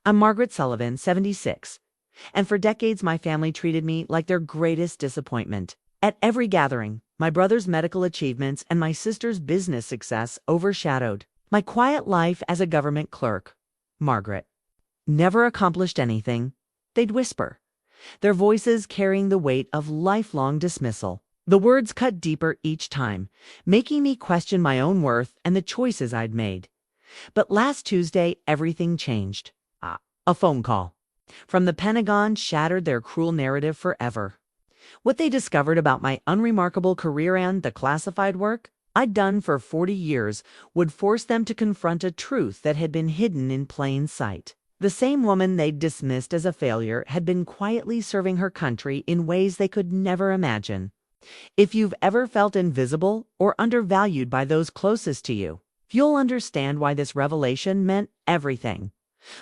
I'm Margaret Sullivan, 76, and for decades my family treated me like their greatest disappointment. At every gathering, my brother's medical achievements and my sister's business success overshadowed my quiet life as a government clerk. Margaret never accomplished anything, they'd whisper, their voices carrying the weight of lifelong dismissal. The words cut deeper each time, making me question my own worth and the choices I'd made. But last Tuesday, everything changed. A phone call from the Pentagon shattered their cruel narrative forever. What they discovered about my unremarkable career and the classified work I'd done for 40 years would force them to confront a truth that had been hidden in plain sight. The same woman they'd dismissed as a failure had been quietly serving her country in ways they could never imagine. If you've ever felt invisible or undervalued by those closest to you, you'll understand why this revelation meant everything.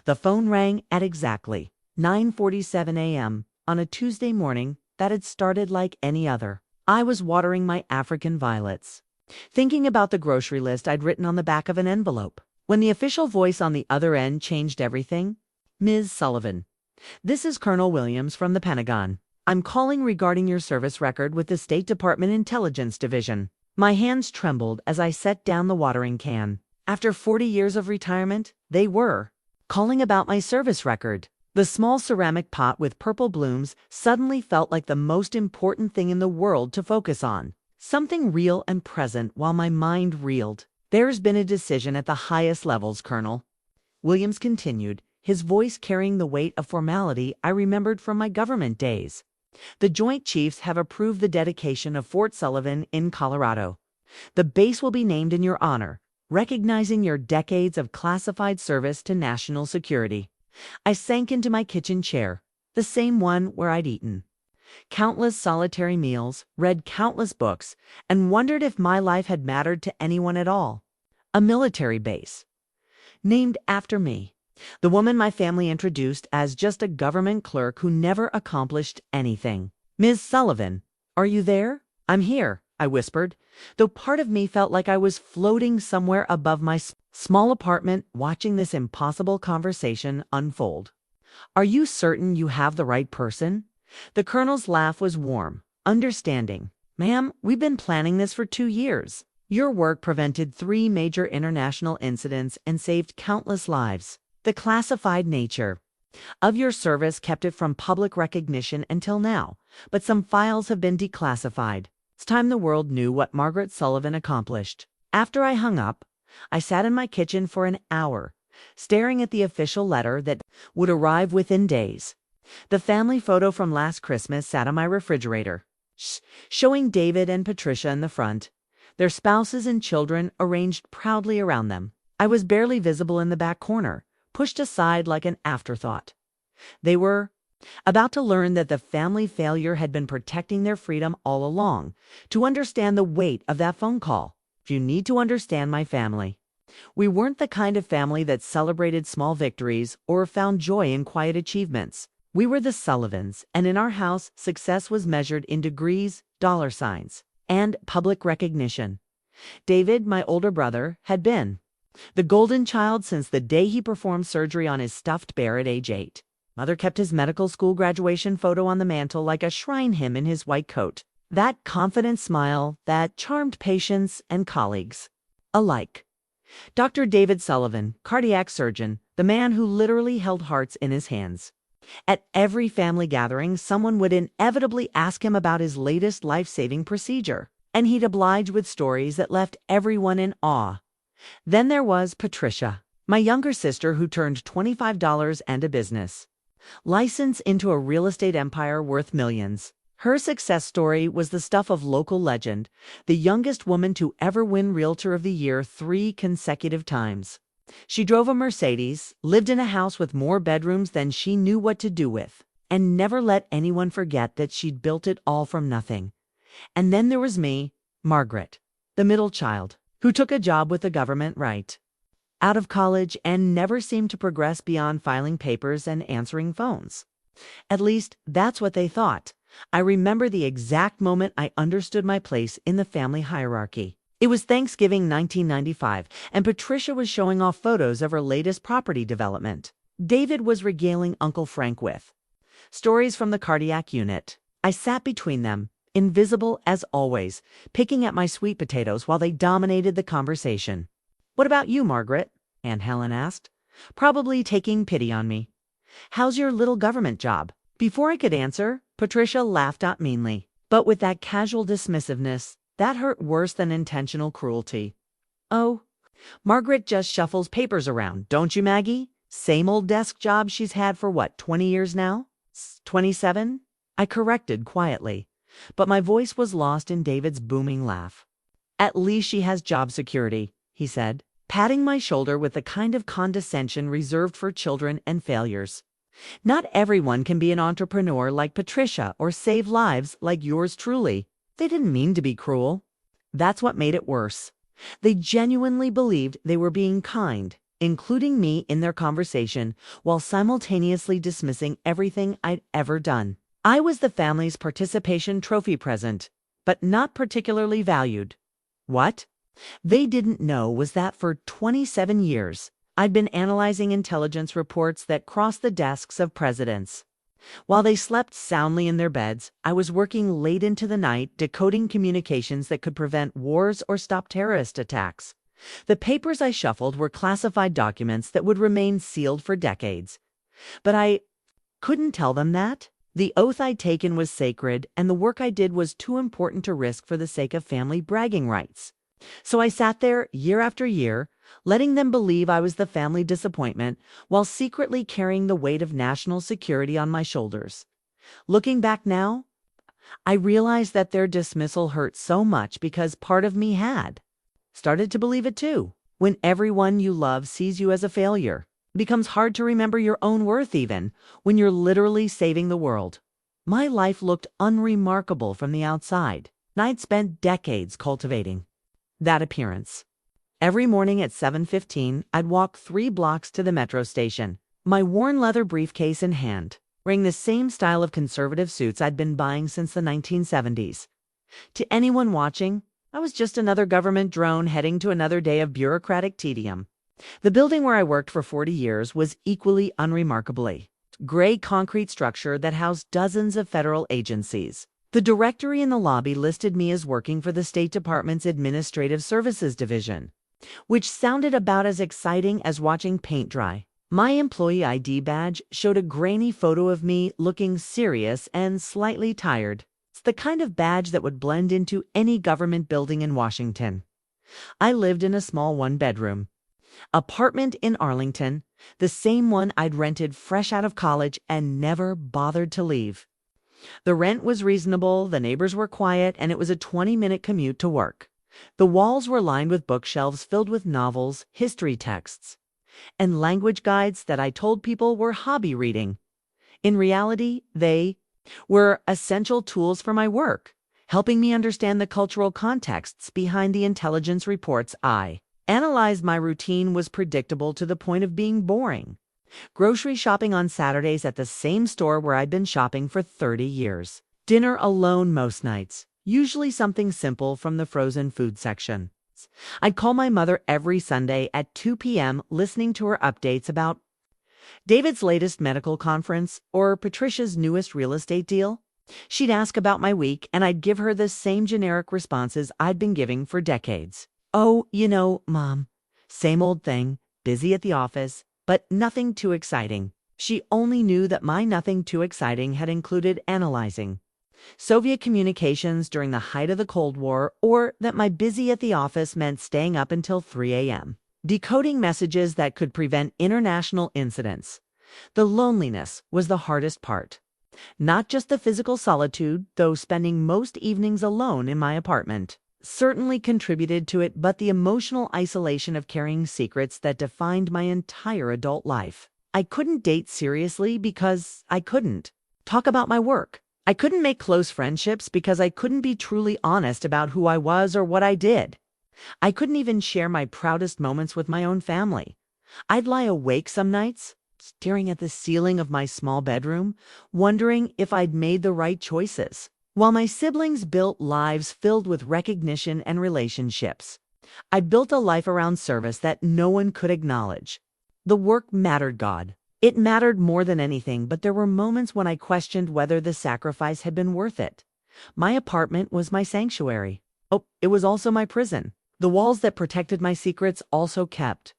The phone rang at exactly 9:47 a.m. on a Tuesday morning that had started like any other. I was watering my African violets, thinking about the grocery list I'd written on the back of an envelope, when the official voice on the other end changed everything. Ms. Sullivan, this is Colonel Williams from the Pentagon. I'm calling regarding your service record with the State Department Intelligence Division. My hands trembled as I set down the watering can. After 40 years of retirement, they were calling about my service record. The small ceramic pot with purple blooms suddenly felt like the most important thing in the world to focus on. Something real and present while my mind reeled. There's been a decision at the highest levels, Colonel. Williams continued, his voice carrying the weight of formality I remembered from my government days. The Joint Chiefs have approved the dedication of Fort Sullivan in Colorado. The base will be named in your honor, recognizing your decades of classified service to national security. I sank into my kitchen chair, the same one where I'd eaten countless solitary meals, read countless books, and wondered if my life had mattered to anyone at all. A military base, named after me. The woman my family introduced as just a government clerk who never accomplished anything. Ms. Sullivan, are you there? I'm here, I whispered, though part of me felt like I was floating somewhere above my small apartment watching this impossible conversation unfold. Are you certain you have the right person? The colonel's laugh was warm, understanding. Ma'am, we've been planning this for 2 years. Your work prevented 3 major international incidents and saved countless lives. The classified nature of your service kept it from public recognition until now, but some files have been declassified. It's time the world knew what Margaret Sullivan accomplished. After I hung up, I sat in my kitchen for an hour, staring at the official letter that would arrive within days. The family photo from last Christmas sat on my refrigerator, showing David and Patricia in the front, their spouses and children arranged proudly around them. I was barely visible in the back corner, pushed aside like an afterthought. They were about to learn that the family failure had been protecting their freedom all along, to understand the weight of that phone call. You need to understand my family. We weren't the kind of family that celebrated small victories or found joy in quiet achievements. We were the Sullivans, and in our house, success was measured in degrees, dollar signs, and public recognition. David, my older brother, had been the golden child since the day he performed surgery on his stuffed bear at age 8. Mother kept his medical school graduation photo on the mantle like a shrine hymn in his white coat. That confident smile that charmed patients and colleagues alike. Dr. David Sullivan, cardiac surgeon, the man who literally held hearts in his hands. At every family gathering, someone would inevitably ask him about his latest life-saving procedure, and he'd oblige with stories that left everyone in awe. Then there was Patricia, my younger sister who turned $25 and a business license into a real estate empire worth millions. Her success story was the stuff of local legend, the youngest woman to ever win Realtor of the Year 3 consecutive times. She drove a Mercedes, lived in a house with more bedrooms than she knew what to do with, and never let anyone forget that she'd built it all from nothing. And then there was me, Margaret, the middle child, who took a job with the government right out of college and never seemed to progress beyond filing papers and answering phones. At least, that's what they thought. I remember the exact moment I understood my place in the family hierarchy. It was Thanksgiving 1995, and Patricia was showing off photos of her latest property development. David was regaling Uncle Frank with stories from the cardiac unit. I sat between them, invisible as always, picking at my sweet potatoes while they dominated the conversation. "What about you, Margaret?" Aunt Helen asked, probably taking pity on me. "How's your little government job?" Before I could answer, Patricia laughed out meanly, but with that casual dismissiveness that hurt worse than intentional cruelty. "Oh, Margaret just shuffles papers around, don't you, Maggie? Same old desk job she's had for what, 20 years now? 27? I corrected quietly, but my voice was lost in David's booming laugh. "At least she has job security," he said, patting my shoulder with the kind of condescension reserved for children and failures. "Not everyone can be an entrepreneur like Patricia or save lives like yours truly." They didn't mean to be cruel. That's what made it worse. They genuinely believed they were being kind, including me in their conversation, while simultaneously dismissing everything I'd ever done. I was the family's participation trophy present, but not particularly valued. What they didn't know was that for 27 years, I'd been analyzing intelligence reports that crossed the desks of presidents. While they slept soundly in their beds, I was working late into the night decoding communications that could prevent wars or stop terrorist attacks. The papers I shuffled were classified documents that would remain sealed for decades. But I couldn't tell them that. The oath I'd taken was sacred, and the work I did was too important to risk for the sake of family bragging rights. So I sat there year after year, letting them believe I was the family disappointment while secretly carrying the weight of national security on my shoulders. Looking back now, I realized that their dismissal hurt so much because part of me had started to believe it too. When everyone you love sees you as a failure, it becomes hard to remember your own worth even when you're literally saving the world. My life looked unremarkable from the outside, and I'd spent decades cultivating that appearance. Every morning at 7:15, I'd walk 3 blocks to the metro station, my worn leather briefcase in hand, wearing the same style of conservative suits I'd been buying since the 1970s. To anyone watching, I was just another government drone heading to another day of bureaucratic tedium. The building where I worked for 40 years was equally unremarkably gray concrete structure that housed dozens of federal agencies. The directory in the lobby listed me as working for the State Department's Administrative Services Division, which sounded about as exciting as watching paint dry. My employee ID badge showed a grainy photo of me looking serious and slightly tired. It's the kind of badge that would blend into any government building in Washington. I lived in a small one-bedroom apartment in Arlington, the same one I'd rented fresh out of college and never bothered to leave. The rent was reasonable, the neighbors were quiet, and it was a 20-minute commute to work. The walls were lined with bookshelves filled with novels, history texts, and language guides that I told people were hobby reading. In reality, they were essential tools for my work, helping me understand the cultural contexts behind the intelligence reports I analyzed. My routine was predictable to the point of being boring. Grocery shopping on Saturdays at the same store where I'd been shopping for 30 years. Dinner alone most nights, usually something simple from the frozen food section. I'd call my mother every Sunday at 2 p.m. listening to her updates about David's latest medical conference or Patricia's newest real estate deal. She'd ask about my week, and I'd give her the same generic responses I'd been giving for decades. "Oh, Mom, same old thing, busy at the office, but nothing too exciting." She only knew that my nothing too exciting had included analyzing Soviet communications during the height of the Cold War, or that my busy at the office meant staying up until 3 a.m., decoding messages that could prevent international incidents. The loneliness was the hardest part. Not just the physical solitude, though spending most evenings alone in my apartment certainly contributed to it, but the emotional isolation of carrying secrets that defined my entire adult life. I couldn't date seriously because I couldn't talk about my work. I couldn't make close friendships because I couldn't be truly honest about who I was or what I did. I couldn't even share my proudest moments with my own family. I'd lie awake some nights, staring at the ceiling of my small bedroom, wondering if I'd made the right choices. While my siblings built lives filled with recognition and relationships, I built a life around service that no one could acknowledge. The work mattered, God, It mattered more than anything, but there were moments when I questioned whether the sacrifice had been worth it. My apartment was my sanctuary. Oh, it was also my prison. The walls that protected my secrets also kept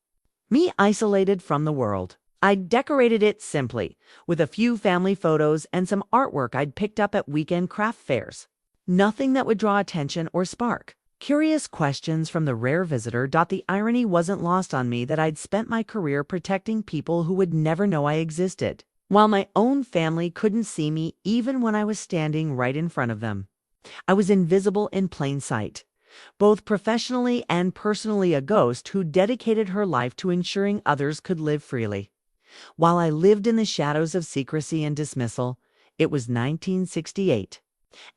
me isolated from the world. I decorated it simply, with a few family photos and some artwork I'd picked up at weekend craft fairs. Nothing that would draw attention or spark curious questions from the rare visitor. The irony wasn't lost on me that I'd spent my career protecting people who would never know I existed, while my own family couldn't see me even when I was standing right in front of them. I was invisible in plain sight, both professionally and personally, a ghost who dedicated her life to ensuring others could live freely. While I lived in the shadows of secrecy and dismissal, it was 1968,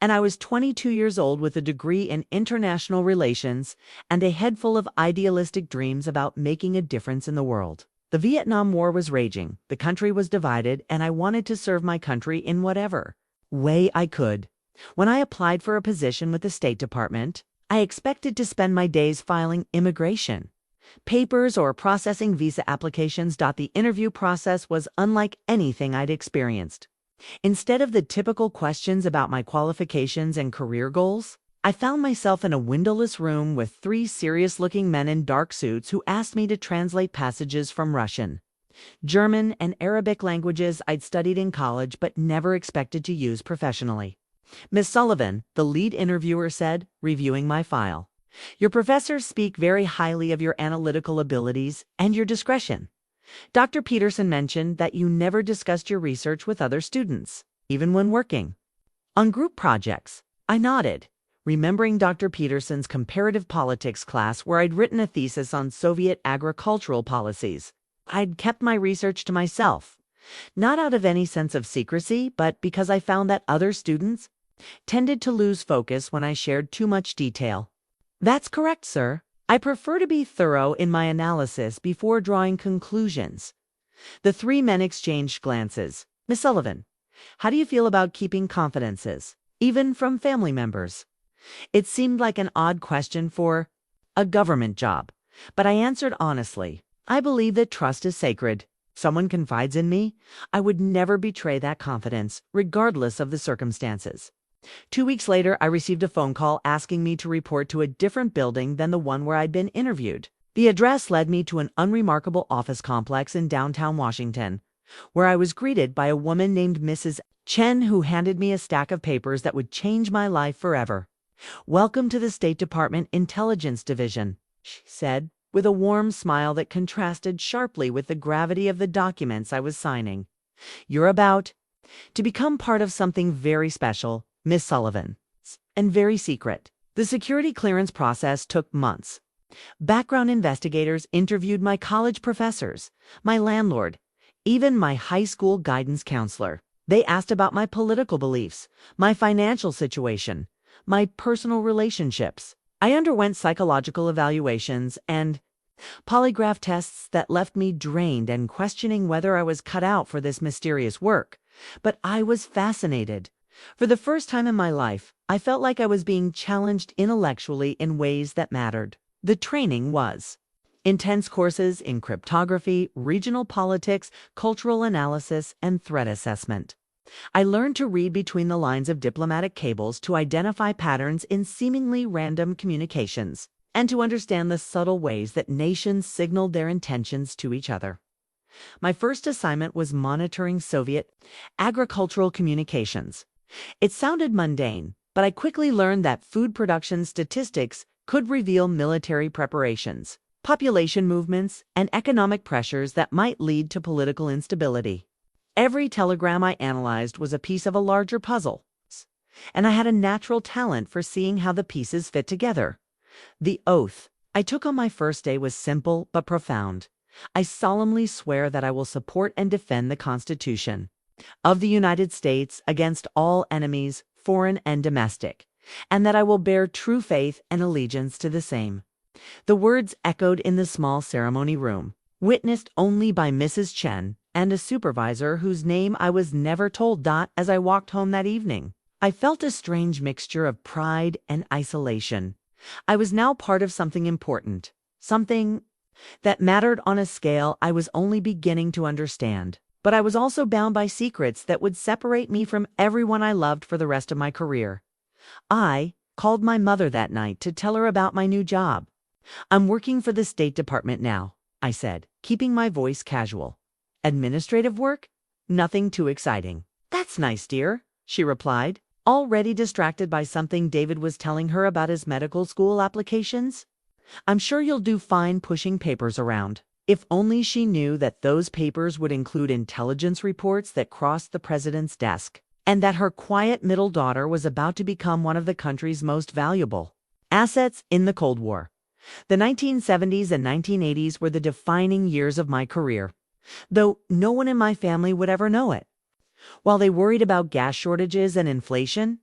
and I was 22 years old with a degree in international relations and a head full of idealistic dreams about making a difference in the world. The Vietnam War was raging, the country was divided, and I wanted to serve my country in whatever way I could. When I applied for a position with the State Department, I expected to spend my days filing immigration papers or processing visa applications. The interview process was unlike anything I'd experienced. Instead of the typical questions about my qualifications and career goals, I found myself in a windowless room with three serious-looking men in dark suits who asked me to translate passages from Russian, German, and Arabic languages I'd studied in college but never expected to use professionally. Miss Sullivan, the lead interviewer, said, reviewing my file, "Your professors speak very highly of your analytical abilities and your discretion. Dr. Peterson mentioned that you never discussed your research with other students, even when working on group projects." I nodded, remembering Dr. Peterson's comparative politics class where I'd written a thesis on Soviet agricultural policies. I'd kept my research to myself, not out of any sense of secrecy, but because I found that other students tended to lose focus when I shared too much detail. "That's correct, sir. I prefer to be thorough in my analysis before drawing conclusions." The three men exchanged glances. "Miss Sullivan, how do you feel about keeping confidences, even from family members?" It seemed like an odd question for a government job, but I answered honestly. I believe that trust is sacred. If someone confides in me, I would never betray that confidence, regardless of the circumstances. 2 weeks later, I received a phone call asking me to report to a different building than the one where I'd been interviewed. The address led me to an unremarkable office complex in downtown Washington, where I was greeted by a woman named Mrs. Chen, who handed me a stack of papers that would change my life forever. "Welcome to the State Department Intelligence Division," she said, with a warm smile that contrasted sharply with the gravity of the documents I was signing. "You're about to become part of something very special, Miss Sullivan, and very secret." The security clearance process took months. Background investigators interviewed my college professors, my landlord, even my high school guidance counselor. They asked about my political beliefs, my financial situation, my personal relationships. I underwent psychological evaluations and polygraph tests that left me drained and questioning whether I was cut out for this mysterious work. But I was fascinated. For the first time in my life, I felt like I was being challenged intellectually in ways that mattered. The training was intense courses in cryptography, regional politics, cultural analysis, and threat assessment. I learned to read between the lines of diplomatic cables to identify patterns in seemingly random communications, and to understand the subtle ways that nations signaled their intentions to each other. My first assignment was monitoring Soviet agricultural communications. It sounded mundane, but I quickly learned that food production statistics could reveal military preparations, population movements, and economic pressures that might lead to political instability. Every telegram I analyzed was a piece of a larger puzzle, and I had a natural talent for seeing how the pieces fit together. The oath I took on my first day was simple but profound. I solemnly swear that I will support and defend the Constitution of the United States against all enemies, foreign and domestic, and that I will bear true faith and allegiance to the same. The words echoed in the small ceremony room, witnessed only by Mrs. Chen and a supervisor whose name I was never told. As I walked home that evening, I felt a strange mixture of pride and isolation. I was now part of something important, something that mattered on a scale I was only beginning to understand. But I was also bound by secrets that would separate me from everyone I loved for the rest of my career. I called my mother that night to tell her about my new job. "I'm working for the State Department now," I said, keeping my voice casual. "Administrative work? Nothing too exciting." "That's nice, dear," she replied, already distracted by something David was telling her about his medical school applications. "I'm sure you'll do fine pushing papers around." If only she knew that those papers would include intelligence reports that crossed the president's desk, and that her quiet middle daughter was about to become one of the country's most valuable assets in the Cold War. The 1970s and 1980s were the defining years of my career, though no one in my family would ever know it. While they worried about gas shortages and inflation,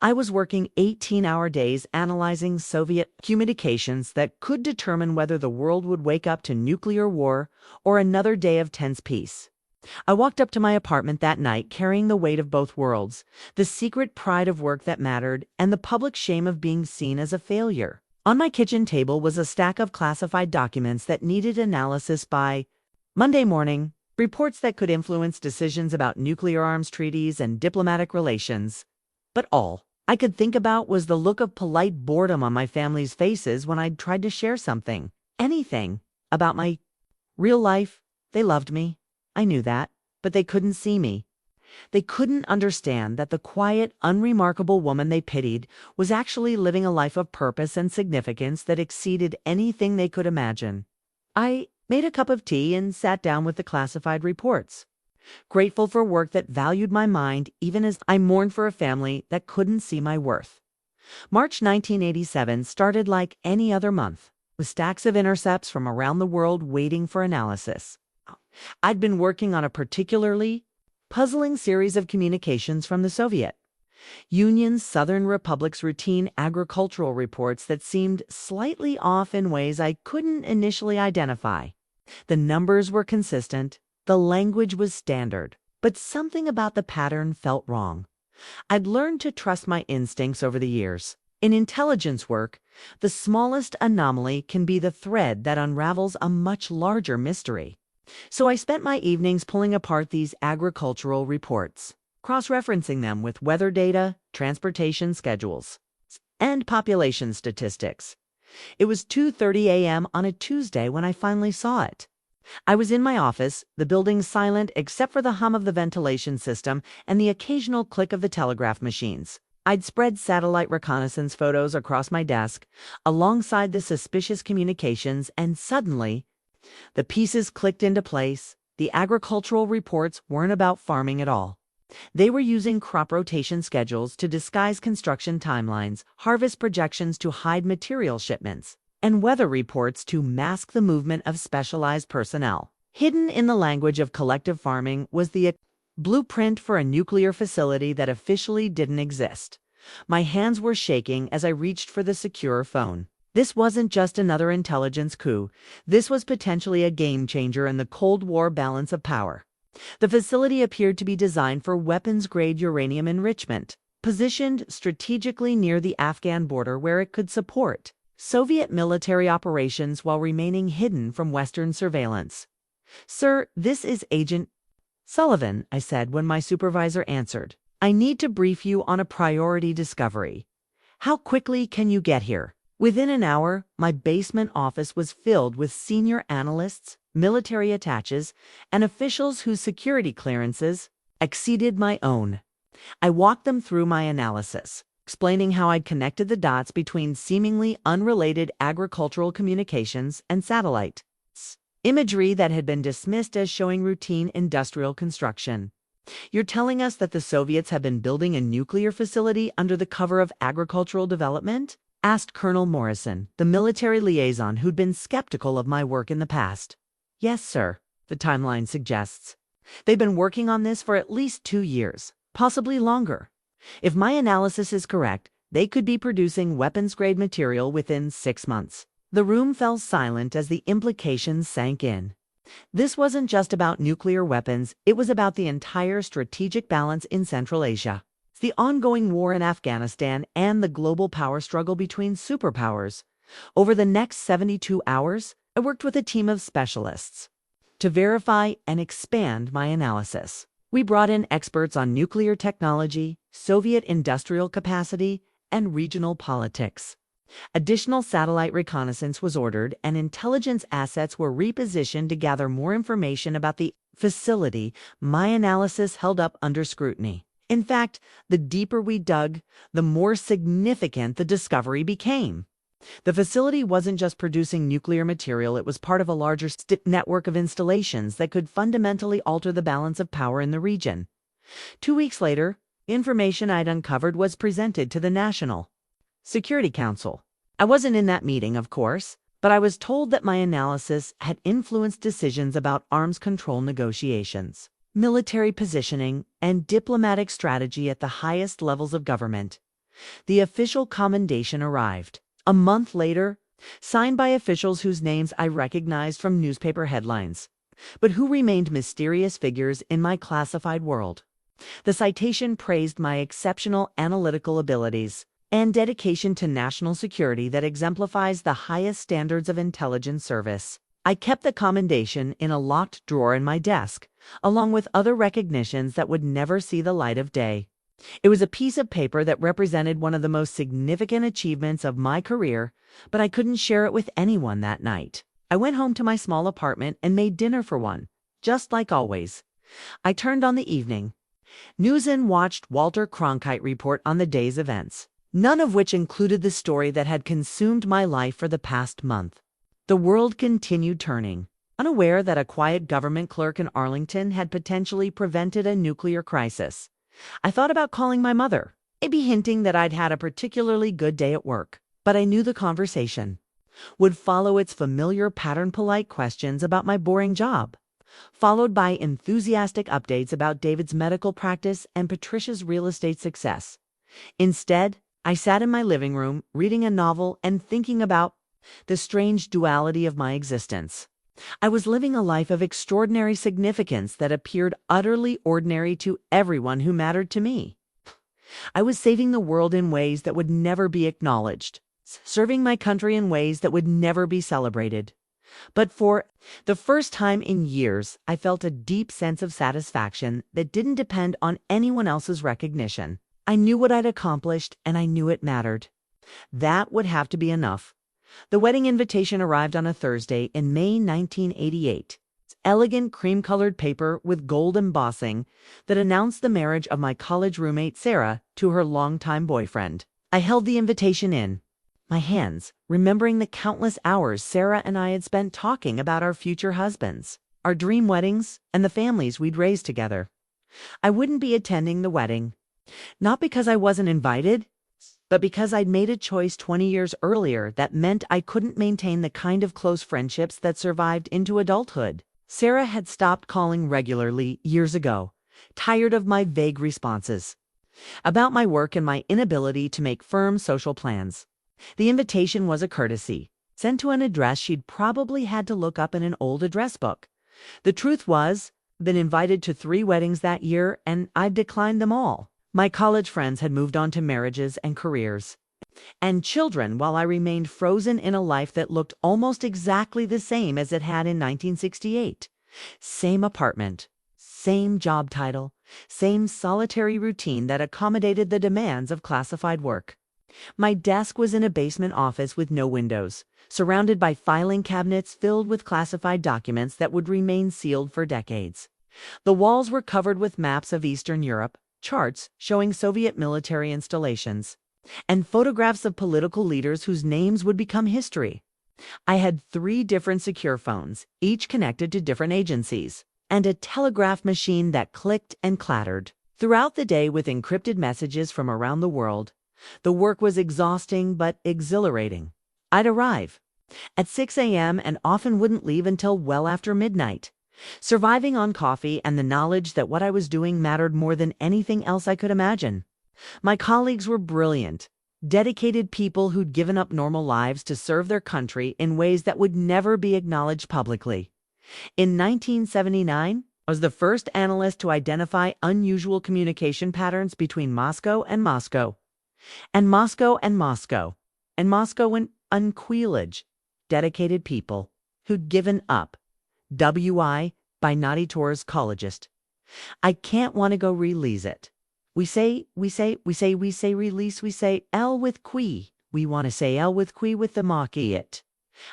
I was working 18-hour days analyzing Soviet communications that could determine whether the world would wake up to nuclear war or another day of tense peace. I walked up to my apartment that night carrying the weight of both worlds, the secret pride of work that mattered and the public shame of being seen as a failure. On my kitchen table was a stack of classified documents that needed analysis by Monday morning, reports that could influence decisions about nuclear arms treaties and diplomatic relations. But all I could think about was the look of polite boredom on my family's faces when I'd tried to share anything, about my real life. They loved me. I knew that, but they couldn't see me. They couldn't understand that the quiet, unremarkable woman they pitied was actually living a life of purpose and significance that exceeded anything they could imagine. I made a cup of tea and sat down with the classified reports, grateful for work that valued my mind even as I mourned for a family that couldn't see my worth. March 1987 started like any other month, with stacks of intercepts from around the world waiting for analysis. I'd been working on a particularly puzzling series of communications from the Soviet Union's Southern Republic's routine agricultural reports that seemed slightly off in ways I couldn't initially identify. The numbers were consistent, the language was standard, but something about the pattern felt wrong. I'd learned to trust my instincts over the years. In intelligence work, the smallest anomaly can be the thread that unravels a much larger mystery. So I spent my evenings pulling apart these agricultural reports, cross-referencing them with weather data, transportation schedules, and population statistics. It was 2:30 a.m. on a Tuesday when I finally saw it. I was in my office, the building silent except for the hum of the ventilation system and the occasional click of the telegraph machines. I'd spread satellite reconnaissance photos across my desk, alongside the suspicious communications, and suddenly, the pieces clicked into place. The agricultural reports weren't about farming at all. They were using crop rotation schedules to disguise construction timelines, harvest projections to hide material shipments, and weather reports to mask the movement of specialized personnel. Hidden in the language of collective farming was the blueprint for a nuclear facility that officially didn't exist. My hands were shaking as I reached for the secure phone. This wasn't just another intelligence coup. This was potentially a game changer in the Cold War balance of power. The facility appeared to be designed for weapons-grade uranium enrichment, positioned strategically near the Afghan border where it could support Soviet military operations while remaining hidden from Western surveillance. "Sir, this is Agent Sullivan," I said when my supervisor answered. "I need to brief you on a priority discovery. How quickly can you get here?" Within an hour, my basement office was filled with senior analysts, military attaches, and officials whose security clearances exceeded my own. I walked them through my analysis, explaining how I'd connected the dots between seemingly unrelated agricultural communications and satellite imagery that had been dismissed as showing routine industrial construction. "You're telling us that the Soviets have been building a nuclear facility under the cover of agricultural development?" asked Colonel Morrison, the military liaison who'd been skeptical of my work in the past. "Yes, sir," the timeline suggests. "They've been working on this for at least 2 years, possibly longer. If my analysis is correct, they could be producing weapons-grade material within 6 months. The room fell silent as the implications sank in. This wasn't just about nuclear weapons, it was about the entire strategic balance in Central Asia, the ongoing war in Afghanistan, and the global power struggle between superpowers. Over the next 72 hours, I worked with a team of specialists, to verify and expand my analysis. We brought in experts on nuclear technology, Soviet industrial capacity, and regional politics. Additional satellite reconnaissance was ordered, and intelligence assets were repositioned to gather more information about the facility. My analysis held up under scrutiny. In fact, the deeper we dug, the more significant the discovery became. The facility wasn't just producing nuclear material, it was part of a larger network of installations that could fundamentally alter the balance of power in the region. 2 weeks later, information I'd uncovered was presented to the National Security Council. I wasn't in that meeting, of course, but I was told that my analysis had influenced decisions about arms control negotiations, military positioning, and diplomatic strategy at the highest levels of government. The official commendation arrived a month later, signed by officials whose names I recognized from newspaper headlines, but who remained mysterious figures in my classified world. The citation praised my exceptional analytical abilities and dedication to national security that exemplifies the highest standards of intelligence service. I kept the commendation in a locked drawer in my desk, along with other recognitions that would never see the light of day. It was a piece of paper that represented one of the most significant achievements of my career, but I couldn't share it with anyone that night. I went home to my small apartment and made dinner for one, just like always. I turned on the evening news and watched Walter Cronkite report on the day's events, none of which included the story that had consumed my life for the past month. The world continued turning, unaware that a quiet government clerk in Arlington had potentially prevented a nuclear crisis. I thought about calling my mother, maybe hinting that I'd had a particularly good day at work, but I knew the conversation would follow its familiar pattern: polite questions about my boring job, followed by enthusiastic updates about David's medical practice and Patricia's real estate success. Instead, I sat in my living room reading a novel and thinking about the strange duality of my existence. I was living a life of extraordinary significance that appeared utterly ordinary to everyone who mattered to me. I was saving the world in ways that would never be acknowledged, serving my country in ways that would never be celebrated. But for the first time in years, I felt a deep sense of satisfaction that didn't depend on anyone else's recognition. I knew what I'd accomplished, and I knew it mattered. That would have to be enough. The wedding invitation arrived on a Thursday in May 1988. It's elegant cream-colored paper with gold embossing that announced the marriage of my college roommate Sarah to her longtime boyfriend. I held the invitation in my hands, remembering the countless hours Sarah and I had spent talking about our future husbands, our dream weddings, and the families we'd raise together. I wouldn't be attending the wedding, not because I wasn't invited, but because I'd made a choice 20 years earlier that meant I couldn't maintain the kind of close friendships that survived into adulthood. Sarah had stopped calling regularly years ago, tired of my vague responses about my work and my inability to make firm social plans. The invitation was a courtesy, sent to an address she'd probably had to look up in an old address book. The truth was, I'd been invited to 3 weddings that year, and I'd declined them all. My college friends had moved on to marriages and careers and children, while I remained frozen in a life that looked almost exactly the same as it had in 1968. Same apartment, same job title, same solitary routine that accommodated the demands of classified work. My desk was in a basement office with no windows, surrounded by filing cabinets filled with classified documents that would remain sealed for decades. The walls were covered with maps of Eastern Europe, charts showing Soviet military installations, and photographs of political leaders whose names would become history. I had 3 different secure phones, each connected to different agencies, and a telegraph machine that clicked and clattered throughout the day with encrypted messages from around the world. The work was exhausting but exhilarating. I'd arrive at 6 a.m. and often wouldn't leave until well after midnight, surviving on coffee and the knowledge that what I was doing mattered more than anything else I could imagine. My colleagues were brilliant, dedicated people who'd given up normal lives to serve their country in ways that would never be acknowledged publicly. In 1979, I was the first analyst to identify unusual communication patterns between Moscow and Moscow, and Moscow and Moscow, and Moscow and Unquilage, dedicated people who'd given up, WI, by Naughty Tours Collegist. I can't want to go release it. We say release, we say L with qui. We want to say L with qui with the mocky it.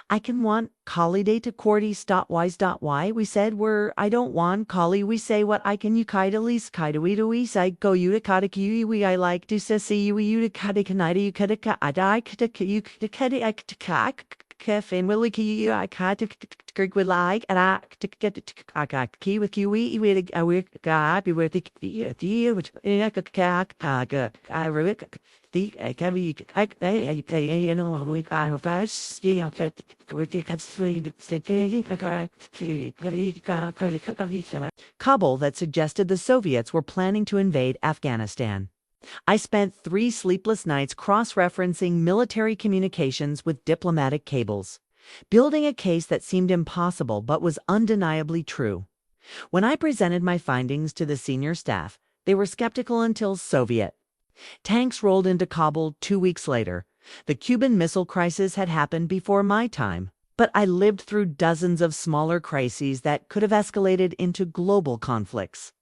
I can want collie day to cordy dot wise dot y. We said I don't want collie. We say what I can you kite least kite we say go you to kata we I like to see you to kata kanida you kata ka I die kata you kata I kata kefin willy ki I kata kirk with like and I to get to key with kiwi with a weird guy be with the which I read the can be you know we got fast yeah Kabul that suggested the Soviets were planning to invade Afghanistan. I spent 3 sleepless nights cross-referencing military communications with diplomatic cables, building a case that seemed impossible but was undeniably true. When I presented my findings to the senior staff, they were skeptical until Soviet. Tanks rolled into Kabul 2 weeks later. The Cuban Missile Crisis had happened before my time, but I lived through dozens of smaller crises that could have escalated into global conflicts.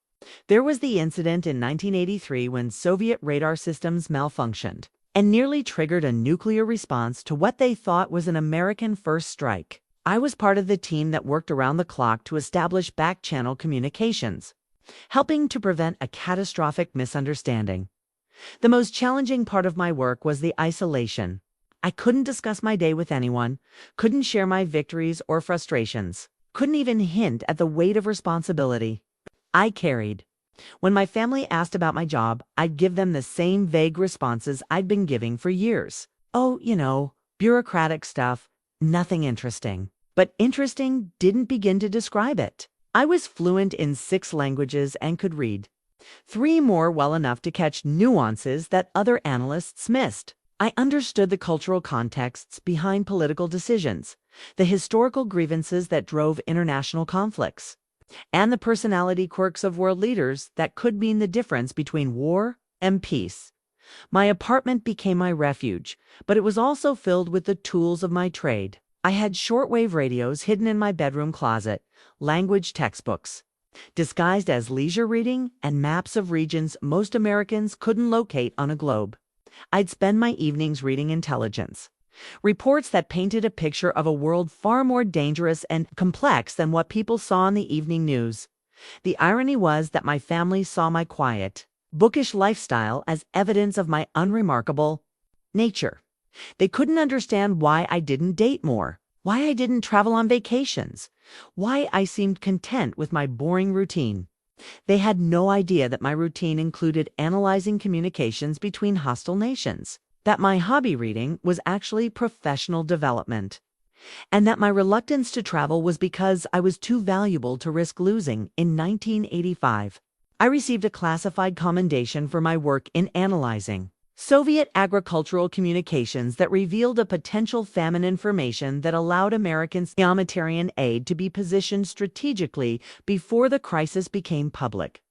There was the incident in 1983 when Soviet radar systems malfunctioned and nearly triggered a nuclear response to what they thought was an American first strike. I was part of the team that worked around the clock to establish back-channel communications, helping to prevent a catastrophic misunderstanding. The most challenging part of my work was the isolation. I couldn't discuss my day with anyone, couldn't share my victories or frustrations, couldn't even hint at the weight of responsibility I carried. When my family asked about my job, I'd give them the same vague responses I'd been giving for years. Oh, bureaucratic stuff, nothing interesting. But interesting didn't begin to describe it. I was fluent in 6 languages and could read 3 more well enough to catch nuances that other analysts missed. I understood the cultural contexts behind political decisions, the historical grievances that drove international conflicts, and the personality quirks of world leaders that could mean the difference between war and peace. My apartment became my refuge, but it was also filled with the tools of my trade. I had shortwave radios hidden in my bedroom closet, language textbooks, disguised as leisure reading, and maps of regions most Americans couldn't locate on a globe. I'd spend my evenings reading intelligence reports that painted a picture of a world far more dangerous and complex than what people saw in the evening news. The irony was that my family saw my quiet, bookish lifestyle as evidence of my unremarkable nature. They couldn't understand why I didn't date more, why I didn't travel on vacations, why I seemed content with my boring routine. They had no idea that my routine included analyzing communications between hostile nations, that my hobby reading was actually professional development, and that my reluctance to travel was because I was too valuable to risk losing. In 1985, I received a classified commendation for my work in analyzing Soviet agricultural communications that revealed a potential famine information that allowed Americans' humanitarian aid to be positioned strategically before the crisis became public.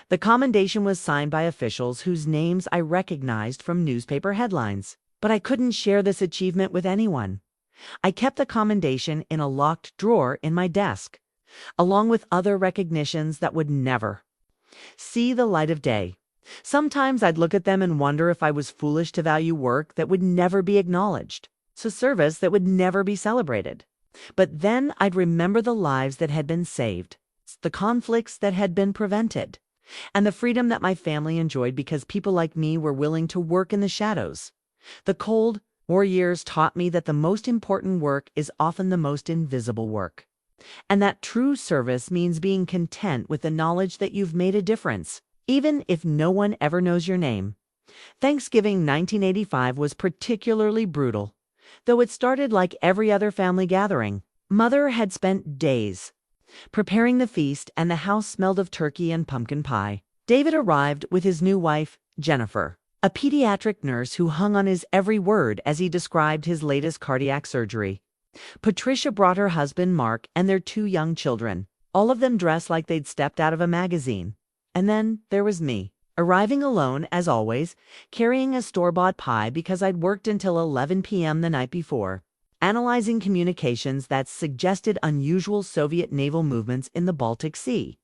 The commendation was signed by officials whose names I recognized from newspaper headlines, but I couldn't share this achievement with anyone. I kept the commendation in a locked drawer in my desk, along with other recognitions that would never see the light of day. Sometimes I'd look at them and wonder if I was foolish to value work that would never be acknowledged, so service that would never be celebrated. But then I'd remember the lives that had been saved, the conflicts that had been prevented, and the freedom that my family enjoyed because people like me were willing to work in the shadows. The Cold War years taught me that the most important work is often the most invisible work, and that true service means being content with the knowledge that you've made a difference, even if no one ever knows your name. Thanksgiving 1985 was particularly brutal, though it started like every other family gathering. Mother had spent days preparing the feast, and the house smelled of turkey and pumpkin pie. David arrived with his new wife, Jennifer, a pediatric nurse who hung on his every word as he described his latest cardiac surgery. Patricia brought her husband, Mark, and their 2 young children, all of them dressed like they'd stepped out of a magazine. And then there was me, arriving alone as always, carrying a store-bought pie because I'd worked until 11 p.m. the night before. analyzing communications that suggested unusual Soviet naval movements in the Baltic Sea.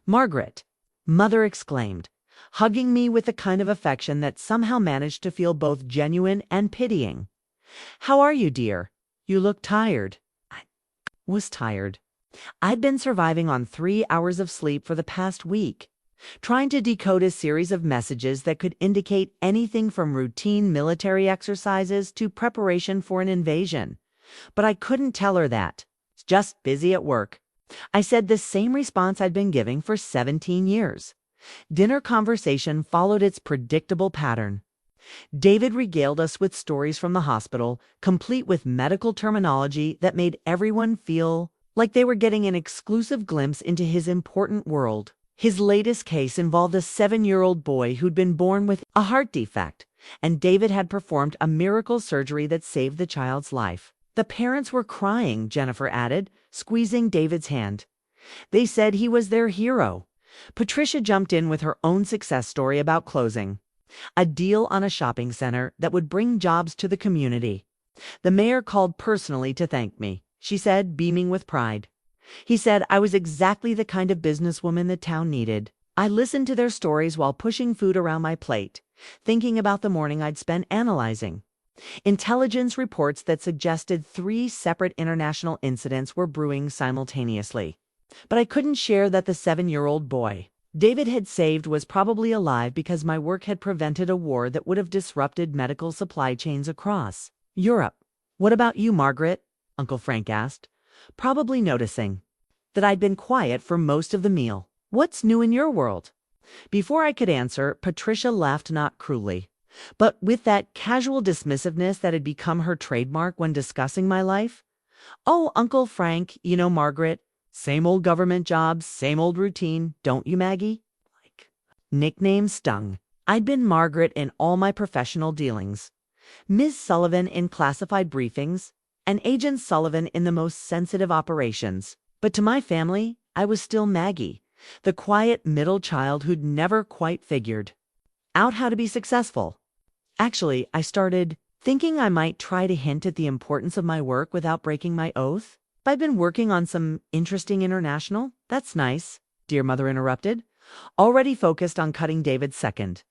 Margaret, Mother exclaimed, hugging me with the kind of affection that somehow managed to feel both genuine and pitying. How are you, dear? You look tired. I was tired. I'd been surviving on 3 hours of sleep for the past week, trying to decode a series of messages that could indicate anything from routine military exercises to preparation for an invasion. But I couldn't tell her that. Just busy at work. I said the same response I'd been giving for 17 years. Dinner conversation followed its predictable pattern. David regaled us with stories from the hospital, complete with medical terminology that made everyone feel like they were getting an exclusive glimpse into his important world. His latest case involved a 7-year-old boy who'd been born with a heart defect, and David had performed a miracle surgery that saved the child's life. The parents were crying, Jennifer added, squeezing David's hand. They said he was their hero. Patricia jumped in with her own success story about closing a deal on a shopping center that would bring jobs to the community. The mayor called personally to thank me, she said, beaming with pride. He said I was exactly the kind of businesswoman the town needed. I listened to their stories while pushing food around my plate, thinking about the morning I'd spent analyzing intelligence reports that suggested 3 separate international incidents were brewing simultaneously. But I couldn't share that the 7-year-old boy David had saved was probably alive because my work had prevented a war that would have disrupted medical supply chains across Europe. What about you, Margaret? Uncle Frank asked, probably noticing that I'd been quiet for most of the meal. What's new in your world? Before I could answer, Patricia laughed not cruelly, but with that casual dismissiveness that had become her trademark when discussing my life. Oh, Uncle Frank, you know, Margaret, same old government jobs, same old routine, don't you, Maggie? Nickname stung. I'd been Margaret in all my professional dealings, Ms. Sullivan in classified briefings, and Agent Sullivan in the most sensitive operations. But to my family, I was still Maggie, the quiet middle child who'd never quite figured out how to be successful. Actually, I started thinking I might try to hint at the importance of my work without breaking my oath. I've been working on some interesting international. That's nice, dear Mother interrupted, already focused on cutting David's second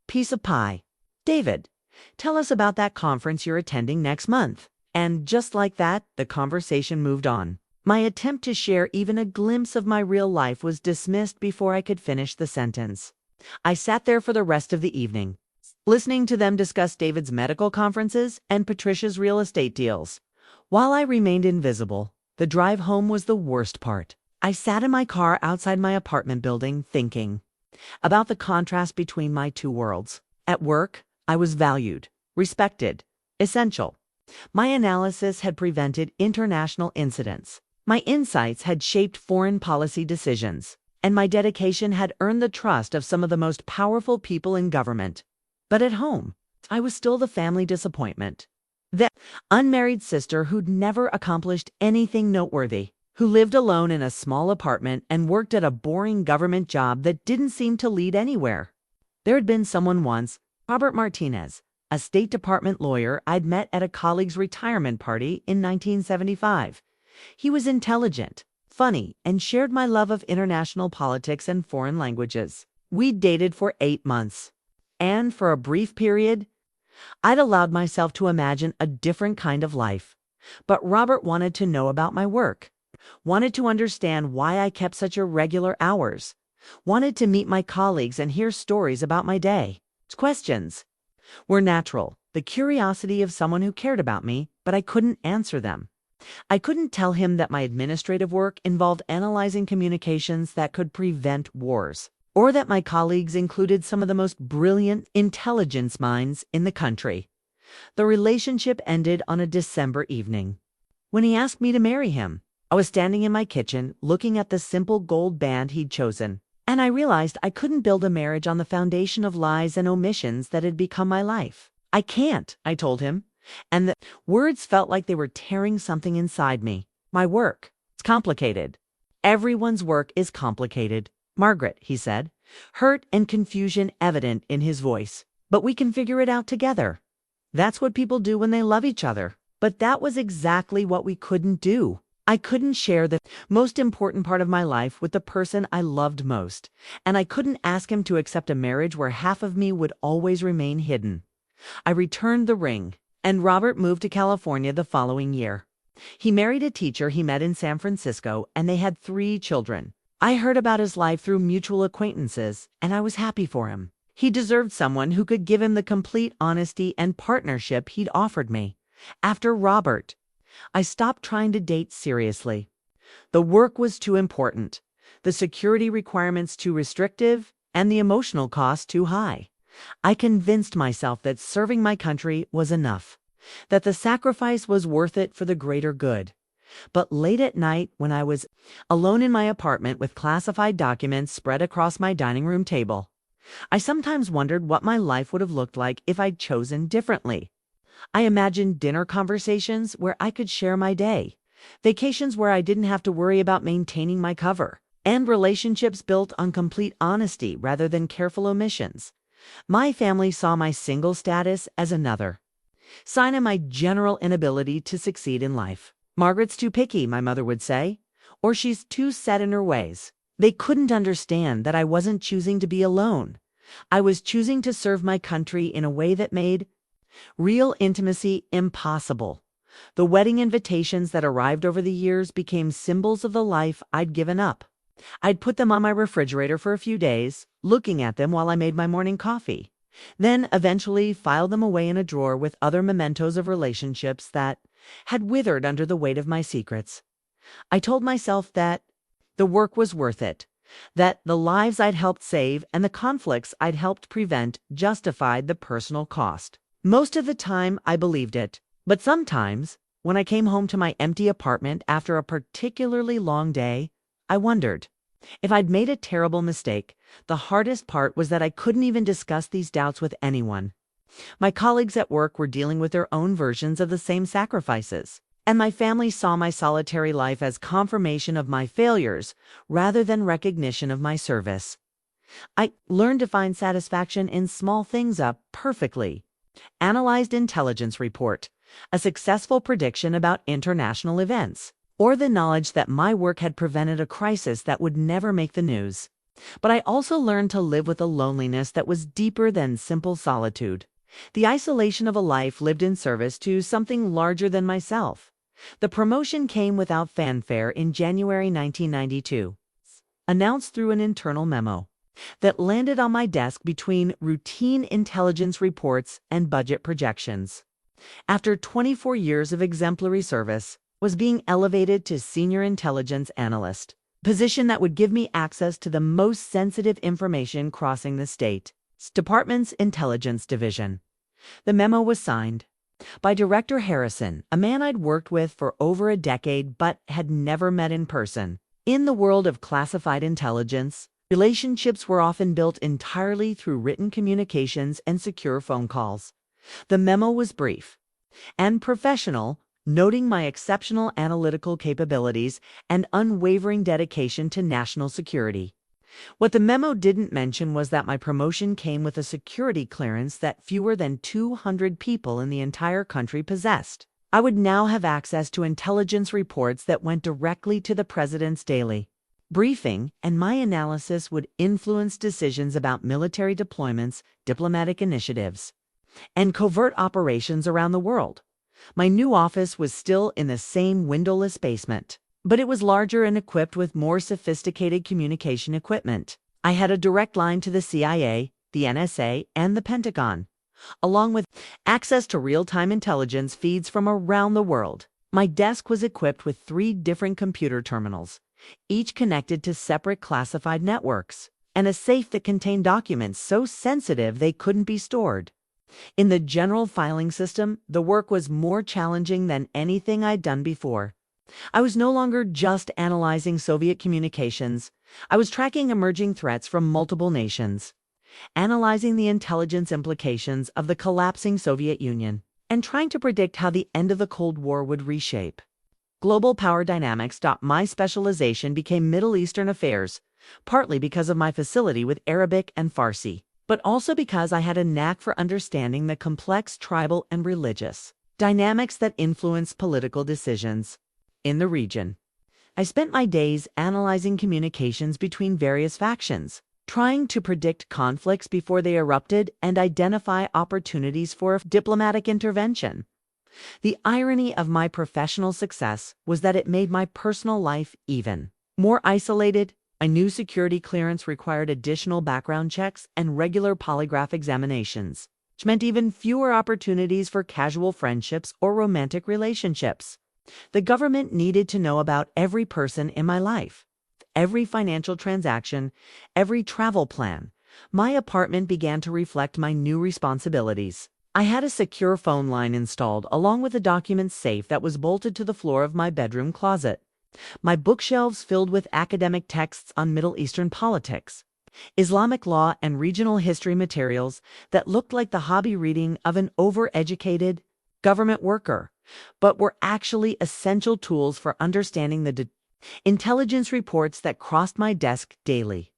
piece of pie. David, tell us about that conference you're attending next month. And just like that, the conversation moved on. My attempt to share even a glimpse of my real life was dismissed before I could finish the sentence. I sat there for the rest of the evening, listening to them discuss David's medical conferences and Patricia's real estate deals. While I remained invisible, the drive home was the worst part. I sat in my car outside my apartment building thinking about the contrast between my two worlds. At work, I was valued, respected, essential. My analysis had prevented international incidents. My insights had shaped foreign policy decisions, and my dedication had earned the trust of some of the most powerful people in government. But at home, I was still the family disappointment. The unmarried sister who'd never accomplished anything noteworthy, who lived alone in a small apartment and worked at a boring government job that didn't seem to lead anywhere. There had been someone once, Robert Martinez, a State Department lawyer I'd met at a colleague's retirement party in 1975. He was intelligent, funny, and shared my love of international politics and foreign languages. We'd dated for 8 months. And for a brief period, I'd allowed myself to imagine a different kind of life. But Robert wanted to know about my work, wanted to understand why I kept such irregular hours, wanted to meet my colleagues and hear stories about my day. Questions were natural, the curiosity of someone who cared about me, but I couldn't answer them. I couldn't tell him that my administrative work involved analyzing communications that could prevent wars, or that my colleagues included some of the most brilliant intelligence minds in the country. The relationship ended on a December evening, when he asked me to marry him. I was standing in my kitchen, looking at the simple gold band he'd chosen, and I realized I couldn't build a marriage on the foundation of lies and omissions that had become my life. I can't, I told him, and the words felt like they were tearing something inside me. My work, it's complicated. Everyone's work is complicated. Margaret, he said, hurt and confusion evident in his voice. But we can figure it out together. That's what people do when they love each other. But that was exactly what we couldn't do. I couldn't share the most important part of my life with the person I loved most, and I couldn't ask him to accept a marriage where half of me would always remain hidden. I returned the ring, and Robert moved to California the following year. He married a teacher he met in San Francisco, and they had 3 children. I heard about his life through mutual acquaintances, and I was happy for him. He deserved someone who could give him the complete honesty and partnership he'd offered me. After Robert, I stopped trying to date seriously. The work was too important, the security requirements too restrictive, and the emotional cost too high. I convinced myself that serving my country was enough, that the sacrifice was worth it for the greater good. But late at night, when I was alone in my apartment with classified documents spread across my dining room table, I sometimes wondered what my life would have looked like if I'd chosen differently. I imagined dinner conversations where I could share my day, vacations where I didn't have to worry about maintaining my cover, and relationships built on complete honesty rather than careful omissions. My family saw my single status as another sign of my general inability to succeed in life. Margaret's too picky, my mother would say, or she's too set in her ways. They couldn't understand that I wasn't choosing to be alone. I was choosing to serve my country in a way that made real intimacy impossible. The wedding invitations that arrived over the years became symbols of the life I'd given up. I'd put them on my refrigerator for a few days, looking at them while I made my morning coffee, then eventually filed them away in a drawer with other mementos of relationships that had withered under the weight of my secrets. I told myself that the work was worth it, that the lives I'd helped save and the conflicts I'd helped prevent justified the personal cost. Most of the time, I believed it, but sometimes, when I came home to my empty apartment after a particularly long day, I wondered if I'd made a terrible mistake. The hardest part was that I couldn't even discuss these doubts with anyone. My colleagues at work were dealing with their own versions of the same sacrifices, and my family saw my solitary life as confirmation of my failures rather than recognition of my service. I learned to find satisfaction in small things. A perfectly analyzed intelligence report, a successful prediction about international events, or the knowledge that my work had prevented a crisis that would never make the news. But I also learned to live with a loneliness that was deeper than simple solitude, the isolation of a life lived in service to something larger than myself. The promotion came without fanfare in January 1992, announced through an internal memo that landed on my desk between routine intelligence reports and budget projections. After 24 years of exemplary service, was being elevated to senior intelligence analyst, position that would give me access to the most sensitive information crossing the state's department's intelligence division. The memo was signed by Director Harrison, a man I'd worked with for over a decade but had never met in person. In the world of classified intelligence, relationships were often built entirely through written communications and secure phone calls. The memo was brief and professional, noting my exceptional analytical capabilities and unwavering dedication to national security. What the memo didn't mention was that my promotion came with a security clearance that fewer than 200 people in the entire country possessed. I would now have access to intelligence reports that went directly to the president's daily briefing, and my analysis would influence decisions about military deployments, diplomatic initiatives, and covert operations around the world. My new office was still in the same windowless basement, but it was larger and equipped with more sophisticated communication equipment. I had a direct line to the CIA, the NSA, and the Pentagon, along with access to real-time intelligence feeds from around the world. My desk was equipped with 3 different computer terminals, each connected to separate classified networks, and a safe that contained documents so sensitive they couldn't be stored. In the general filing system, the work was more challenging than anything I'd done before. I was no longer just analyzing Soviet communications. I was tracking emerging threats from multiple nations, analyzing the intelligence implications of the collapsing Soviet Union, and trying to predict how the end of the Cold War would reshape global power dynamics. My specialization became Middle Eastern affairs, partly because of my facility with Arabic and Farsi, but also because I had a knack for understanding the complex tribal and religious Dynamics that influence political decisions in the region. I spent my days analyzing communications between various factions, trying to predict conflicts before they erupted and identify opportunities for diplomatic intervention. The irony of my professional success was that it made my personal life even more isolated. I knew security clearance required additional background checks and regular polygraph examinations, which meant even fewer opportunities for casual friendships or romantic relationships. The government needed to know about every person in my life, every financial transaction, every travel plan. My apartment began to reflect my new responsibilities. I had a secure phone line installed along with a document safe that was bolted to the floor of my bedroom closet. My bookshelves filled with academic texts on Middle Eastern politics, Islamic law, and regional history materials that looked like the hobby reading of an overeducated government worker, but were actually essential tools for understanding the intelligence reports that crossed my desk daily.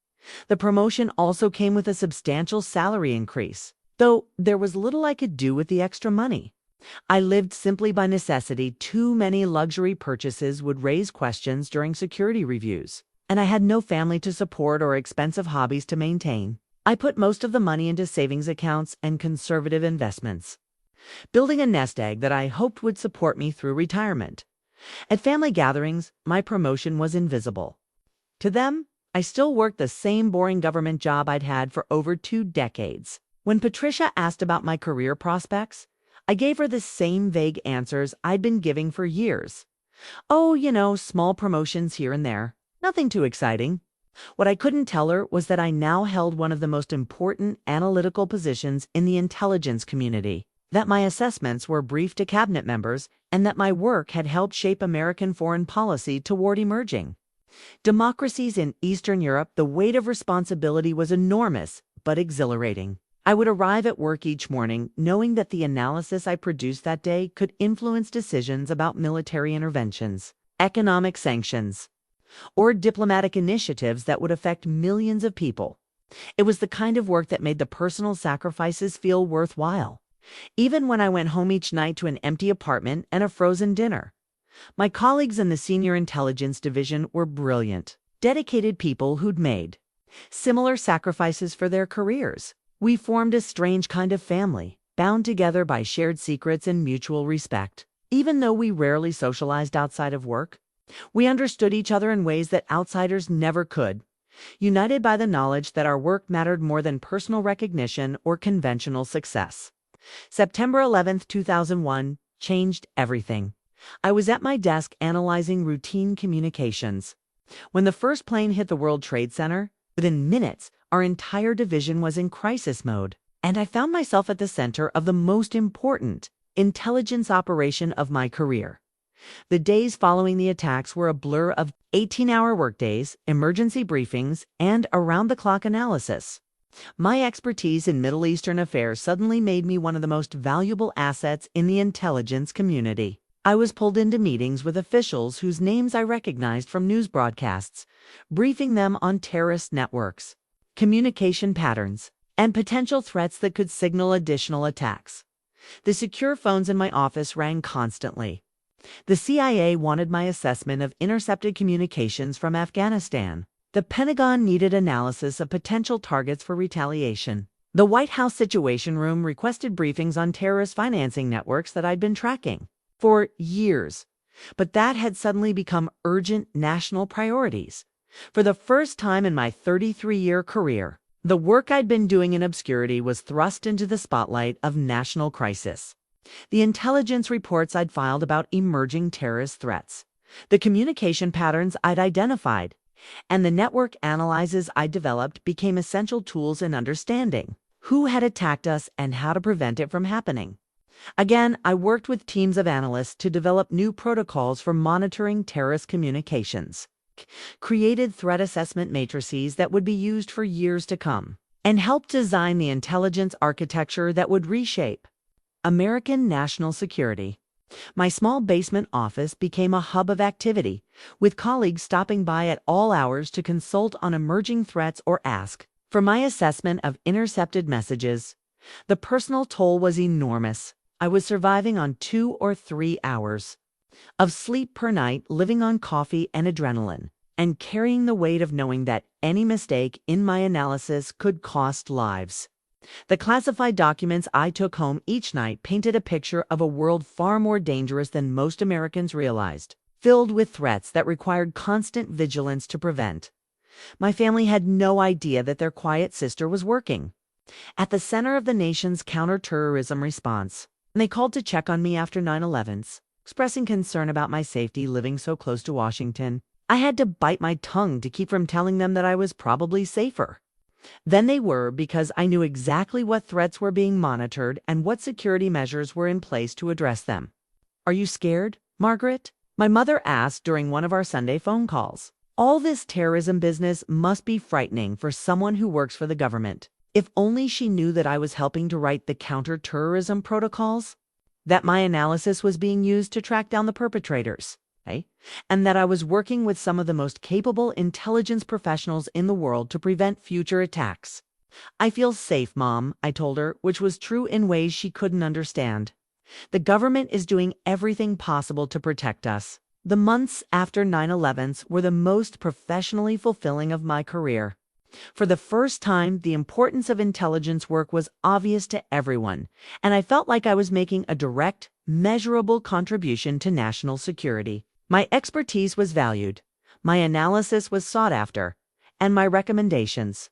The promotion also came with a substantial salary increase, though there was little I could do with the extra money. I lived simply by necessity. Too many luxury purchases would raise questions during security reviews, and I had no family to support or expensive hobbies to maintain. I put most of the money into savings accounts and conservative investments, building a nest egg that I hoped would support me through retirement. At family gatherings, my promotion was invisible. To them, I still worked the same boring government job I'd had for over 2 decades. When Patricia asked about my career prospects, I gave her the same vague answers I'd been giving for years. Oh, small promotions here and there. Nothing too exciting. What I couldn't tell her was that I now held one of the most important analytical positions in the intelligence community, that my assessments were briefed to cabinet members, and that my work had helped shape American foreign policy toward emerging democracies in Eastern Europe. The weight of responsibility was enormous, but exhilarating. I would arrive at work each morning knowing that the analysis I produced that day could influence decisions about military interventions, economic sanctions, or diplomatic initiatives that would affect millions of people. It was the kind of work that made the personal sacrifices feel worthwhile, even when I went home each night to an empty apartment and a frozen dinner. My colleagues in the senior intelligence division were brilliant, dedicated people who'd made similar sacrifices for their careers. We formed a strange kind of family, bound together by shared secrets and mutual respect. Even though we rarely socialized outside of work, we understood each other in ways that outsiders never could, united by the knowledge that our work mattered more than personal recognition or conventional success. September 11, 2001, changed everything. I was at my desk analyzing routine communications when the first plane hit the World Trade Center. Within minutes, our entire division was in crisis mode, and I found myself at the center of the most important intelligence operation of my career. The days following the attacks were a blur of 18-hour workdays, emergency briefings, and around-the-clock analysis. My expertise in Middle Eastern affairs suddenly made me one of the most valuable assets in the intelligence community. I was pulled into meetings with officials whose names I recognized from news broadcasts, briefing them on terrorist networks, communication patterns, and potential threats that could signal additional attacks. The secure phones in my office rang constantly. The CIA wanted my assessment of intercepted communications from Afghanistan. The Pentagon needed analysis of potential targets for retaliation. The White House Situation Room requested briefings on terrorist financing networks that I'd been tracking for years, but that had suddenly become urgent national priorities. For the first time in my 33-year career, the work I'd been doing in obscurity was thrust into the spotlight of national crisis. The intelligence reports I'd filed about emerging terrorist threats, the communication patterns I'd identified, and the network analyses I developed became essential tools in understanding who had attacked us and how to prevent it from happening. Again, I worked with teams of analysts to develop new protocols for monitoring terrorist communications, created threat assessment matrices that would be used for years to come, and helped design the intelligence architecture that would reshape American national security. My small basement office became a hub of activity, with colleagues stopping by at all hours to consult on emerging threats or ask for my assessment of intercepted messages. The personal toll was enormous. I was surviving on 2 or 3 hours of sleep per night, living on coffee and adrenaline, and carrying the weight of knowing that any mistake in my analysis could cost lives. The classified documents I took home each night painted a picture of a world far more dangerous than most Americans realized, filled with threats that required constant vigilance to prevent. My family had no idea that their quiet sister was working at the center of the nation's counterterrorism response. And they called to check on me after 9/11s, expressing concern about my safety living so close to Washington. I had to bite my tongue to keep from telling them that I was probably safer than they were, because I knew exactly what threats were being monitored and what security measures were in place to address them. "Are you scared, Margaret?" my mother asked during one of our Sunday phone calls. All this terrorism business must be frightening for someone who works for the government. If only she knew that I was helping to write the counterterrorism protocols, that my analysis was being used to track down the perpetrators, and that I was working with some of the most capable intelligence professionals in the world to prevent future attacks. "I feel safe, Mom," I told her, which was true in ways she couldn't understand. The government is doing everything possible to protect us. The months after 9/11s were the most professionally fulfilling of my career. For the first time, the importance of intelligence work was obvious to everyone, and I felt like I was making a direct, measurable contribution to national security. My expertise was valued, my analysis was sought after, and my recommendations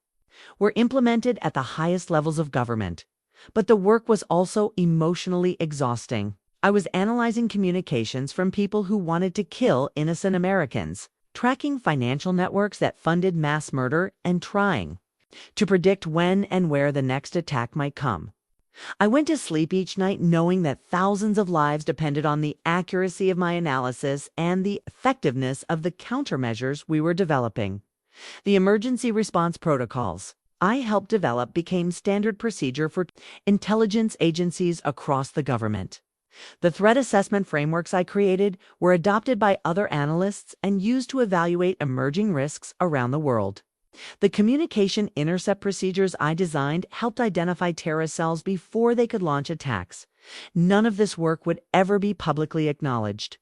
were implemented at the highest levels of government. But the work was also emotionally exhausting. I was analyzing communications from people who wanted to kill innocent Americans, tracking financial networks that funded mass murder, and trying to predict when and where the next attack might come. I went to sleep each night knowing that thousands of lives depended on the accuracy of my analysis and the effectiveness of the countermeasures we were developing. The emergency response protocols I helped develop became standard procedure for intelligence agencies across the government. The threat assessment frameworks I created were adopted by other analysts and used to evaluate emerging risks around the world. The communication intercept procedures I designed helped identify terrorist cells before they could launch attacks. None of this work would ever be publicly acknowledged,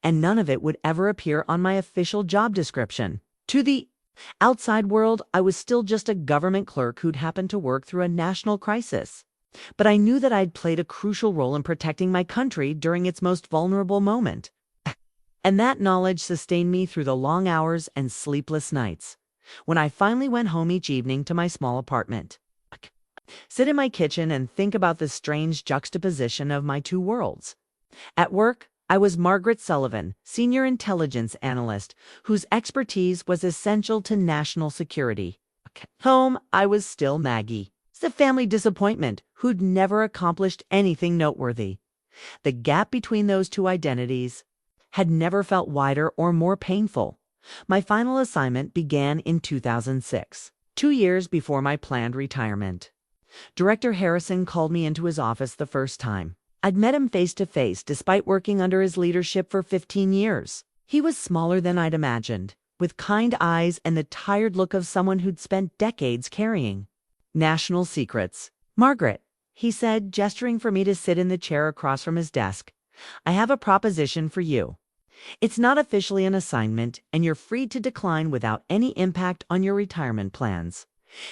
and none of it would ever appear on my official job description. To the outside world, I was still just a government clerk who'd happened to work through a national crisis. But I knew that I'd played a crucial role in protecting my country during its most vulnerable moment. And that knowledge sustained me through the long hours and sleepless nights. When I finally went home each evening to my small apartment, sit in my kitchen and think about the strange juxtaposition of my two worlds. At work, I was Margaret Sullivan, senior intelligence analyst, whose expertise was essential to national security. Home, I was still Maggie, the family disappointment who'd never accomplished anything noteworthy. The gap between those two identities had never felt wider or more painful. My final assignment began in 2006, 2 years before my planned retirement. Director Harrison called me into his office the first time. I'd met him face to face despite working under his leadership for 15 years. He was smaller than I'd imagined, with kind eyes and the tired look of someone who'd spent decades carrying national secrets. "Margaret," he said, gesturing for me to sit in the chair across from his desk, "I have a proposition for you. It's not officially an assignment, and you're free to decline without any impact on your retirement plans."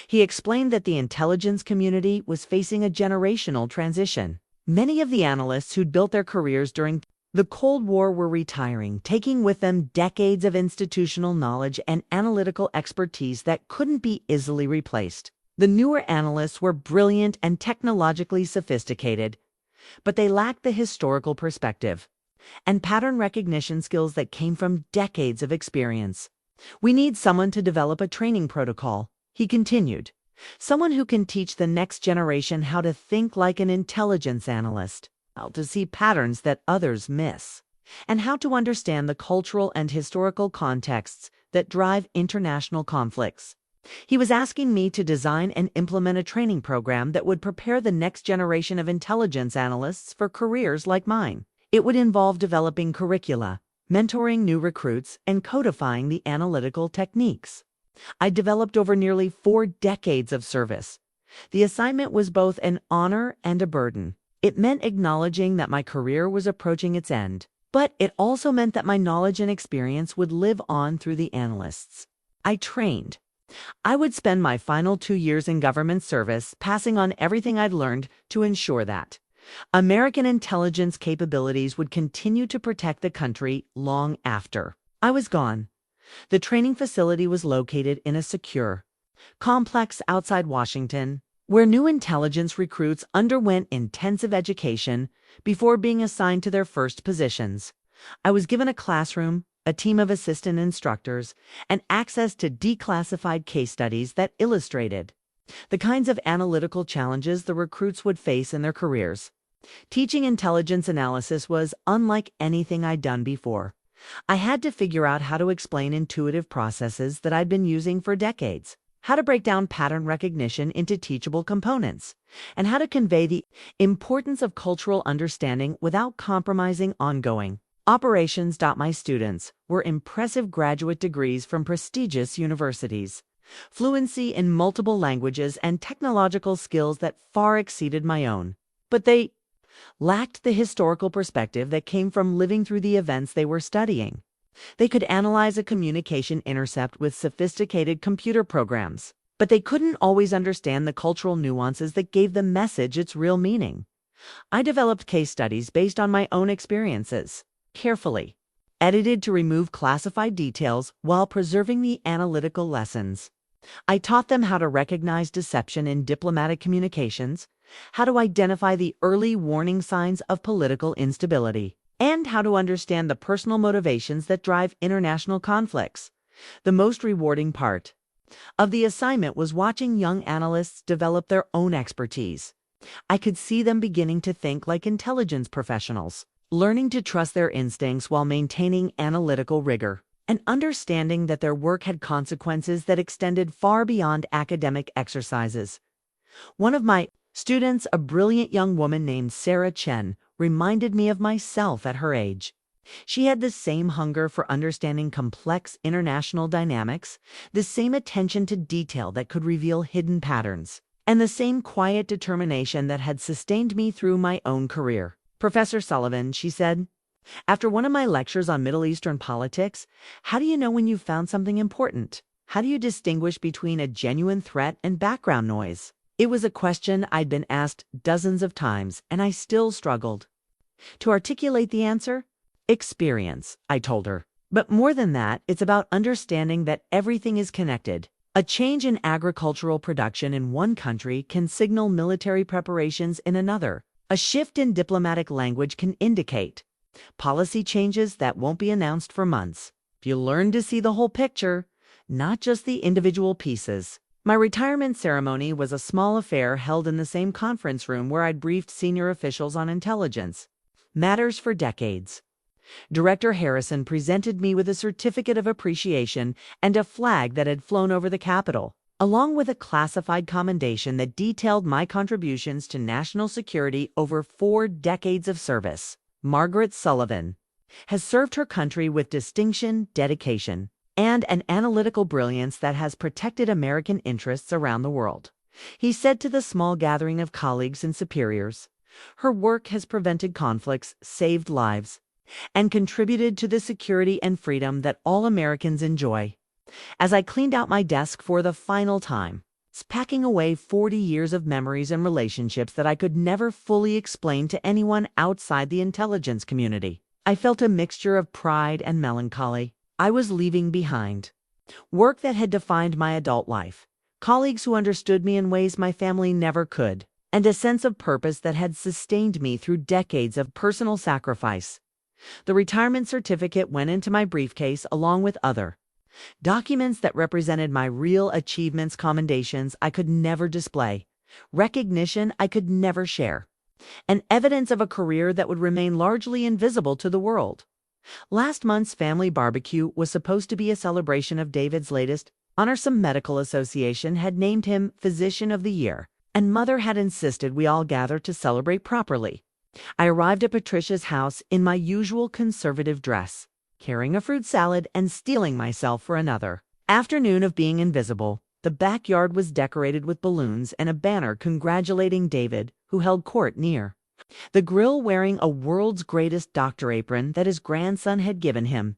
He explained that the intelligence community was facing a generational transition. Many of the analysts who'd built their careers during the Cold War were retiring, taking with them decades of institutional knowledge and analytical expertise that couldn't be easily replaced. The newer analysts were brilliant and technologically sophisticated, but they lacked the historical perspective and pattern recognition skills that came from decades of experience. "We need someone to develop a training protocol," he continued. "Someone who can teach the next generation how to think like an intelligence analyst, how to see patterns that others miss, and how to understand the cultural and historical contexts that drive international conflicts." He was asking me to design and implement a training program that would prepare the next generation of intelligence analysts for careers like mine. It would involve developing curricula, mentoring new recruits, and codifying the analytical techniques I developed over nearly 4 decades of service. The assignment was both an honor and a burden. It meant acknowledging that my career was approaching its end, but it also meant that my knowledge and experience would live on through the analysts I trained. I would spend my final 2 years in government service passing on everything I'd learned to ensure that American intelligence capabilities would continue to protect the country long after I was gone. The training facility was located in a secure complex outside Washington, where new intelligence recruits underwent intensive education before being assigned to their first positions. I was given a classroom, a team of assistant instructors, and access to declassified case studies that illustrated the kinds of analytical challenges the recruits would face in their careers. Teaching intelligence analysis was unlike anything I'd done before. I had to figure out how to explain intuitive processes that I'd been using for decades, how to break down pattern recognition into teachable components, and how to convey the importance of cultural understanding without compromising ongoing operations. My students were impressive graduate degrees from prestigious universities, fluency in multiple languages, and technological skills that far exceeded my own. But they lacked the historical perspective that came from living through the events they were studying. They could analyze a communication intercept with sophisticated computer programs, but they couldn't always understand the cultural nuances that gave the message its real meaning. I developed case studies based on my own experiences, carefully edited to remove classified details while preserving the analytical lessons. I taught them how to recognize deception in diplomatic communications, how to identify the early warning signs of political instability, and how to understand the personal motivations that drive international conflicts. The most rewarding part of the assignment was watching young analysts develop their own expertise. I could see them beginning to think like intelligence professionals, learning to trust their instincts while maintaining analytical rigor, and understanding that their work had consequences that extended far beyond academic exercises. One of my students, a brilliant young woman named Sarah Chen, reminded me of myself at her age. She had the same hunger for understanding complex international dynamics, the same attention to detail that could reveal hidden patterns, and the same quiet determination that had sustained me through my own career. "Professor Sullivan," she said, after one of my lectures on Middle Eastern politics, "how do you know when you've found something important? How do you distinguish between a genuine threat and background noise?" It was a question I'd been asked dozens of times, and I still struggled to articulate the answer. "Experience," I told her. "But more than that, it's about understanding that everything is connected. A change in agricultural production in one country can signal military preparations in another. A shift in diplomatic language can indicate policy changes that won't be announced for months. If you learn to see the whole picture, not just the individual pieces." My retirement ceremony was a small affair held in the same conference room where I'd briefed senior officials on intelligence matters for decades. Director Harrison presented me with a certificate of appreciation and a flag that had flown over the Capitol, along with a classified commendation that detailed my contributions to national security over 4 decades of service. Margaret Sullivan has served her country with distinction, dedication, and an analytical brilliance that has protected American interests around the world, he said to the small gathering of colleagues and superiors. Her work has prevented conflicts, saved lives, and contributed to the security and freedom that all Americans enjoy. As I cleaned out my desk for the final time, packing away 40 years of memories and relationships that I could never fully explain to anyone outside the intelligence community, I felt a mixture of pride and melancholy. I was leaving behind work that had defined my adult life, colleagues who understood me in ways my family never could, and a sense of purpose that had sustained me through decades of personal sacrifice. The retirement certificate went into my briefcase along with other documents that represented my real achievements, commendations I could never display, recognition I could never share, and evidence of a career that would remain largely invisible to the world. Last month's family barbecue was supposed to be a celebration of David's latest honor. Some medical association had named him Physician of the Year, and Mother had insisted we all gather to celebrate properly. I arrived at Patricia's house in my usual conservative dress, carrying a fruit salad and steeling myself for another afternoon of being invisible. The backyard was decorated with balloons and a banner congratulating David, who held court near the grill wearing a world's greatest doctor apron that his grandson had given him.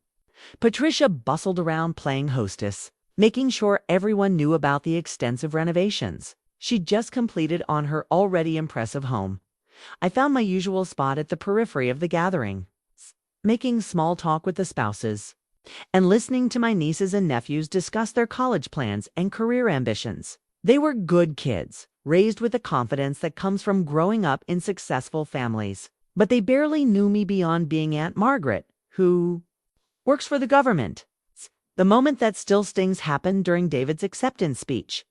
Patricia bustled around playing hostess, making sure everyone knew about the extensive renovations she'd just completed on her already impressive home. I found my usual spot at the periphery of the gathering, making small talk with the spouses, and listening to my nieces and nephews discuss their college plans and career ambitions. They were good kids, raised with the confidence that comes from growing up in successful families. But they barely knew me beyond being Aunt Margaret, who works for the government. The moment that still stings happened during David's acceptance speech.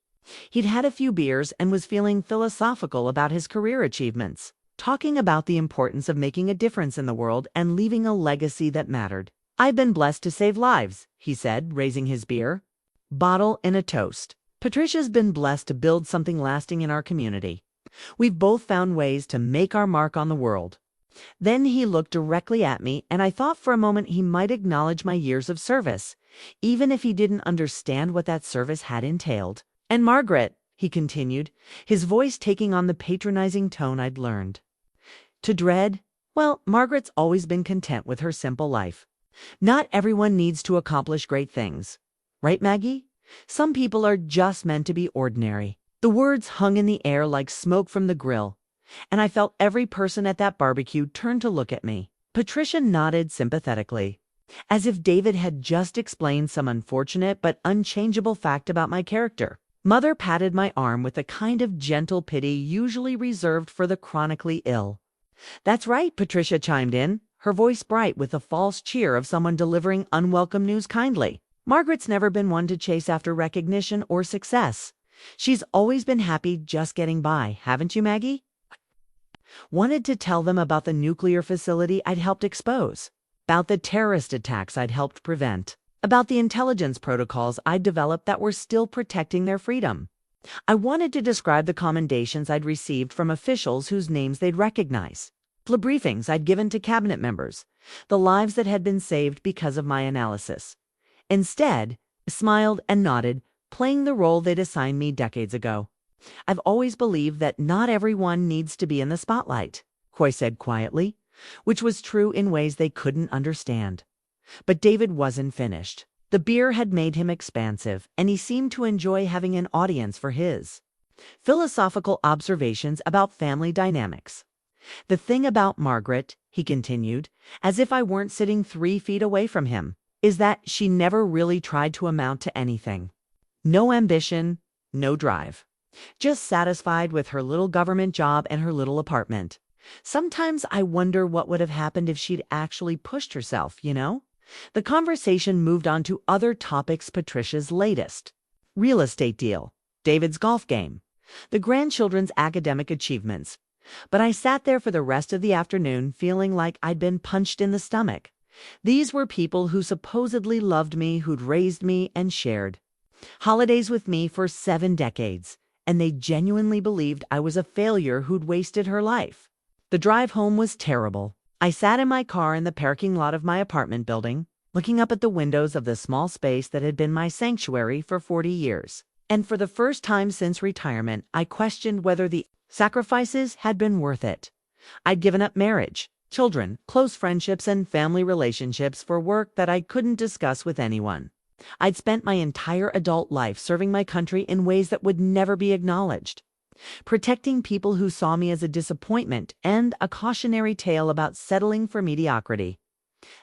He'd had a few beers and was feeling philosophical about his career achievements, talking about the importance of making a difference in the world and leaving a legacy that mattered. "I've been blessed to save lives," he said, raising his beer bottle in a toast. "Patricia's been blessed to build something lasting in our community. We've both found ways to make our mark on the world." Then he looked directly at me, and I thought for a moment he might acknowledge my years of service, even if he didn't understand what that service had entailed. "And Margaret," he continued, his voice taking on the patronizing tone I'd learned to dread, "well, Margaret's always been content with her simple life. Not everyone needs to accomplish great things. Right, Maggie? Some people are just meant to be ordinary." The words hung in the air like smoke from the grill, and I felt every person at that barbecue turn to look at me. Patricia nodded sympathetically, as if David had just explained some unfortunate but unchangeable fact about my character. Mother patted my arm with the kind of gentle pity usually reserved for the chronically ill. "That's right," Patricia chimed in, her voice bright with the false cheer of someone delivering unwelcome news kindly. "Margaret's never been one to chase after recognition or success. She's always been happy just getting by, haven't you, Maggie?" Wanted to tell them about the nuclear facility I'd helped expose, about the terrorist attacks I'd helped prevent, about the intelligence protocols I'd developed that were still protecting their freedom. I wanted to describe the commendations I'd received from officials whose names they'd recognize, the briefings I'd given to cabinet members, the lives that had been saved because of my analysis. Instead, I smiled and nodded, playing the role they'd assigned me decades ago. "I've always believed that not everyone needs to be in the spotlight," Coy said quietly, which was true in ways they couldn't understand. But David wasn't finished. The beer had made him expansive, and he seemed to enjoy having an audience for his philosophical observations about family dynamics. "The thing about Margaret," he continued, as if I weren't sitting 3 feet away from him, "is that she never really tried to amount to anything. No ambition, no drive. Just satisfied with her little government job and her little apartment. Sometimes I wonder what would have happened if she'd actually pushed herself, you know?" The conversation moved on to other topics: Patricia's latest real estate deal, David's golf game, the grandchildren's academic achievements. But I sat there for the rest of the afternoon feeling like I'd been punched in the stomach. These were people who supposedly loved me, who'd raised me and shared holidays with me for 7 decades, and they genuinely believed I was a failure who'd wasted her life. The drive home was terrible. I sat in my car in the parking lot of my apartment building, looking up at the windows of the small space that had been my sanctuary for 40 years. And for the first time since retirement, I questioned whether the sacrifices had been worth it. I'd given up marriage, children, close friendships, and family relationships for work that I couldn't discuss with anyone. I'd spent my entire adult life serving my country in ways that would never be acknowledged, protecting people who saw me as a disappointment and a cautionary tale about settling for mediocrity.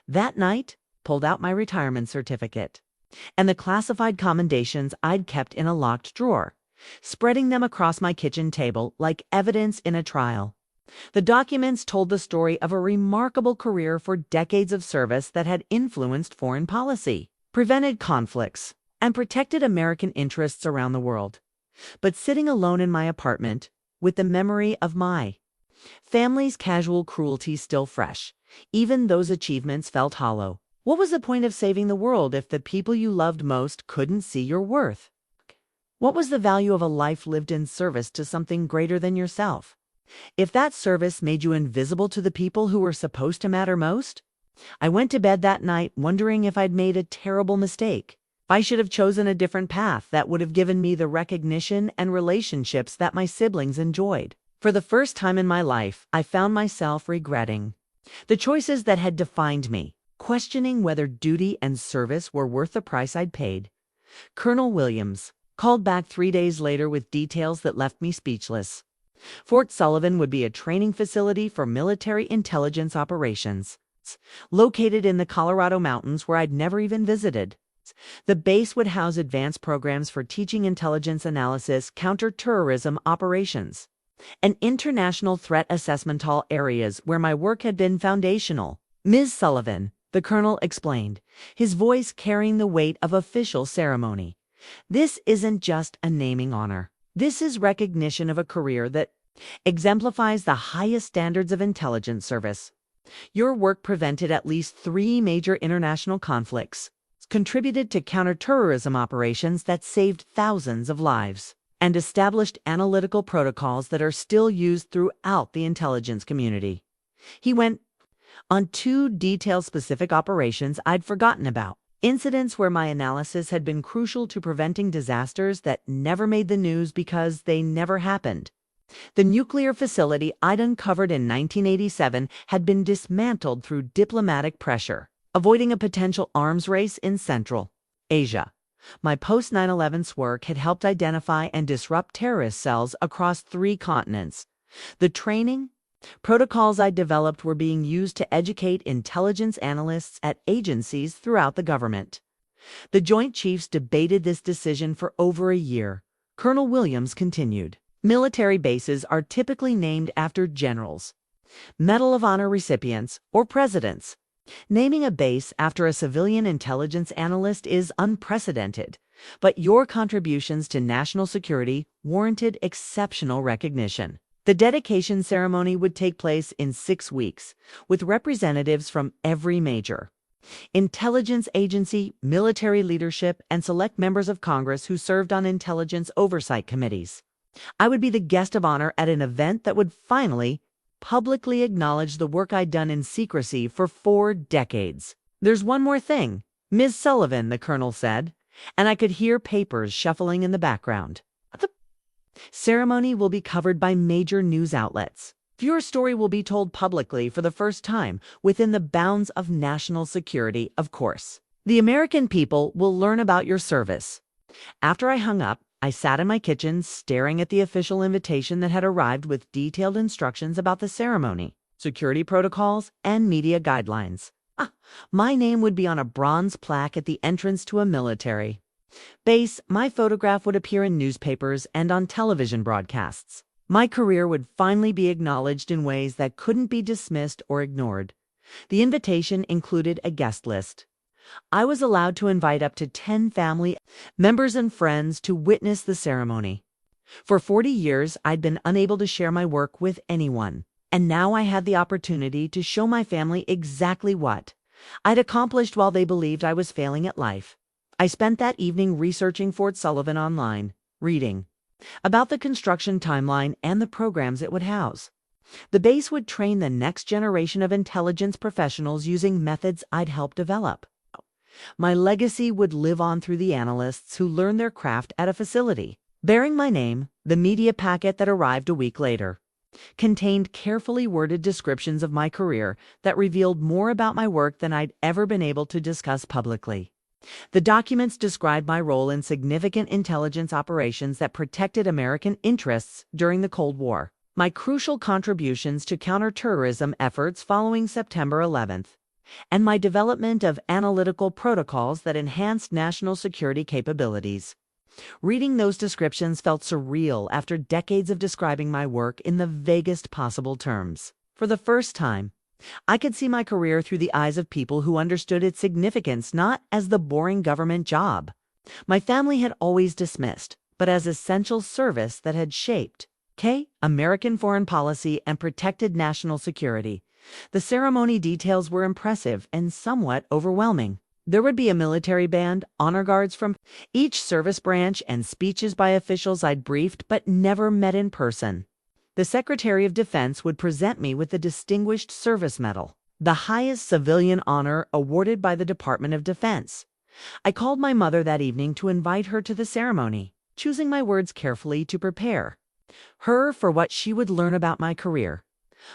That night, pulled out my retirement certificate and the classified commendations I'd kept in a locked drawer, spreading them across my kitchen table like evidence in a trial. The documents told the story of a remarkable career for decades of service that had influenced foreign policy, prevented conflicts, and protected American interests around the world. But sitting alone in my apartment, with the memory of my family's casual cruelty still fresh, even those achievements felt hollow. What was the point of saving the world if the people you loved most couldn't see your worth? What was the value of a life lived in service to something greater than yourself, if that service made you invisible to the people who were supposed to matter most? I went to bed that night wondering if I'd made a terrible mistake. I should have chosen a different path that would have given me the recognition and relationships that my siblings enjoyed. For For the first time in my life, I found myself regretting the choices that had defined me, questioning whether duty and service were worth the price I'd paid. Colonel Williams called back 3 days later with details that left me speechless. Fort Sullivan would be a training facility for military intelligence operations, located in the Colorado mountains where I'd never even visited. The base would house advanced programs for teaching intelligence analysis, counterterrorism operations, and international threat assessment, all areas where my work had been foundational. Ms. Sullivan, the colonel explained, his voice carrying the weight of official ceremony. This isn't just a naming honor. This is recognition of a career that exemplifies the highest standards of intelligence service. Your work prevented at least 3 major international conflicts, contributed to counterterrorism operations that saved thousands of lives, and established analytical protocols that are still used throughout the intelligence community. He went on to detail specific operations I'd forgotten about, incidents where my analysis had been crucial to preventing disasters that never made the news because they never happened. The nuclear facility I'd uncovered in 1987 had been dismantled through diplomatic pressure, avoiding a potential arms race in Central Asia. My post-9/11 work had helped identify and disrupt terrorist cells across 3 continents. The training protocols I developed were being used to educate intelligence analysts at agencies throughout the government. The Joint Chiefs debated this decision for over a year. Colonel Williams continued. Military bases are typically named after generals, Medal of Honor recipients, or presidents. Naming a base after a civilian intelligence analyst is unprecedented, but your contributions to national security warranted exceptional recognition. The dedication ceremony would take place in 6 weeks, with representatives from every major intelligence agency, military leadership, and select members of Congress who served on intelligence oversight committees. I would be the guest of honor at an event that would finally publicly acknowledge the work I'd done in secrecy for 4 decades. There's one more thing, Ms. Sullivan, the colonel said, and I could hear papers shuffling in the background. The ceremony will be covered by major news outlets. Your story will be told publicly for the first time, within the bounds of national security, of course. The American people will learn about your service. After I hung up, I sat in my kitchen staring at the official invitation that had arrived with detailed instructions about the ceremony, security protocols, and media guidelines. My name would be on a bronze plaque at the entrance to a military base. My photograph would appear in newspapers and on television broadcasts. My career would finally be acknowledged in ways that couldn't be dismissed or ignored. The invitation included a guest list. I was allowed to invite up to 10 family members and friends to witness the ceremony. For 40 years, I'd been unable to share my work with anyone, and now I had the opportunity to show my family exactly what I'd accomplished while they believed I was failing at life. I spent that evening researching Fort Sullivan online, reading about the construction timeline and the programs it would house. The base would train the next generation of intelligence professionals using methods I'd helped develop. My legacy would live on through the analysts who learned their craft at a facility. Bearing my name, the media packet that arrived a week later contained carefully worded descriptions of my career that revealed more about my work than I'd ever been able to discuss publicly. The documents described my role in significant intelligence operations that protected American interests during the Cold War, my crucial contributions to counterterrorism efforts following September 11th, and my development of analytical protocols that enhanced national security capabilities. Reading those descriptions felt surreal after decades of describing my work in the vaguest possible terms. For the first time, I could see my career through the eyes of people who understood its significance not as the boring government job my family had always dismissed, but as essential service that had shaped American foreign policy and protected national security. The ceremony details were impressive and somewhat overwhelming. There would be a military band, honor guards from each service branch, and speeches by officials I'd briefed but never met in person. The Secretary of Defense would present me with the Distinguished Service Medal, the highest civilian honor awarded by the Department of Defense. I called my mother that evening to invite her to the ceremony, choosing my words carefully to prepare Her for what she would learn about my career.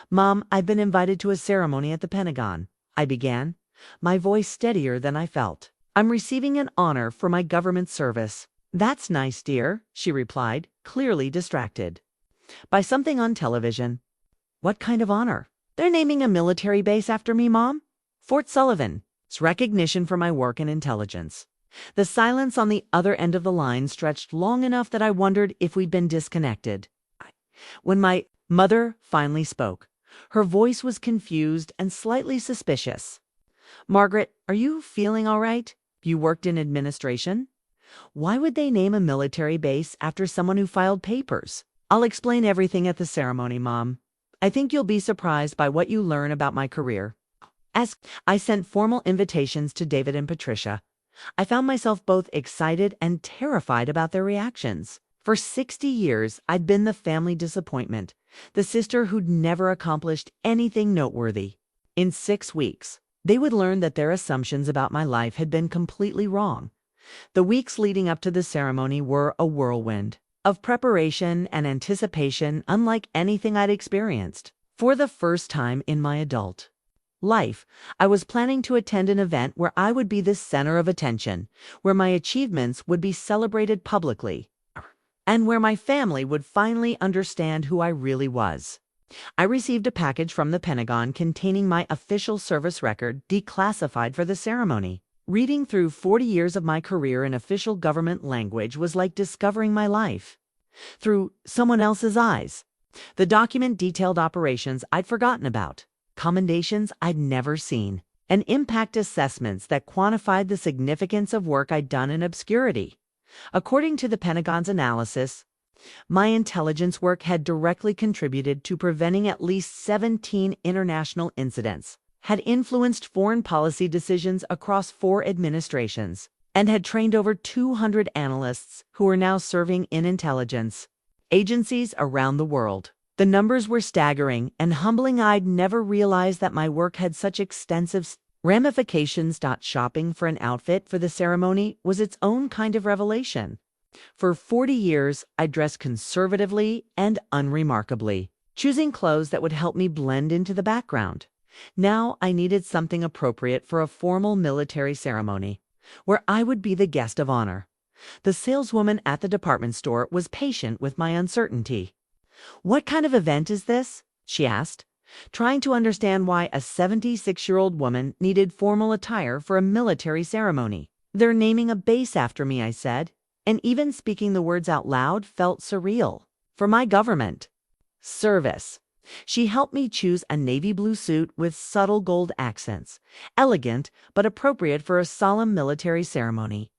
"Mom, I've been invited to a ceremony at the Pentagon," I began, my voice steadier than I felt. "I'm receiving an honor for my government service." "That's nice, dear," she replied, clearly distracted by something on television. "What kind of honor?" "They're naming a military base after me, Mom. Fort Sullivan. It's recognition for my work in intelligence." The silence on the other end of the line stretched long enough that I wondered if we'd been disconnected. When my mother finally spoke, her voice was confused and slightly suspicious. "Margaret, are you feeling all right? You worked in administration? Why would they name a military base after someone who filed papers?" "I'll explain everything at the ceremony, Mom. I think you'll be surprised by what you learn about my career." As I sent formal invitations to David and Patricia, I found myself both excited and terrified about their reactions. For 60 years, I'd been the family disappointment, the sister who'd never accomplished anything noteworthy. In 6 weeks, they would learn that their assumptions about my life had been completely wrong. The weeks leading up to the ceremony were a whirlwind of preparation and anticipation unlike anything I'd experienced. For the first time in my adult life, I was planning to attend an event where I would be the center of attention, where my achievements would be celebrated publicly, and where my family would finally understand who I really was. I received a package from the Pentagon containing my official service record, declassified for the ceremony. Reading through 40 years of my career in official government language was like discovering my life through someone else's eyes. The document detailed operations I'd forgotten about, commendations I'd never seen, and impact assessments that quantified the significance of work I'd done in obscurity. According to the Pentagon's analysis, my intelligence work had directly contributed to preventing at least 17 international incidents, had influenced foreign policy decisions across 4 administrations, and had trained over 200 analysts who are now serving in intelligence agencies around the world. The numbers were staggering and humbling. I'd never realized that my work had such extensive ramifications. Shopping for an outfit for the ceremony was its own kind of revelation. For 40 years, I dressed conservatively and unremarkably, choosing clothes that would help me blend into the background. Now I needed something appropriate for a formal military ceremony, where I would be the guest of honor. The saleswoman at the department store was patient with my uncertainty. "What kind of event is this?" she asked, trying to understand why a 76-year-old woman needed formal attire for a military ceremony. "They're naming a base after me," I said, and even speaking the words out loud felt surreal. "For my government service." She helped me choose a navy blue suit with subtle gold accents, elegant but appropriate for a solemn military ceremony.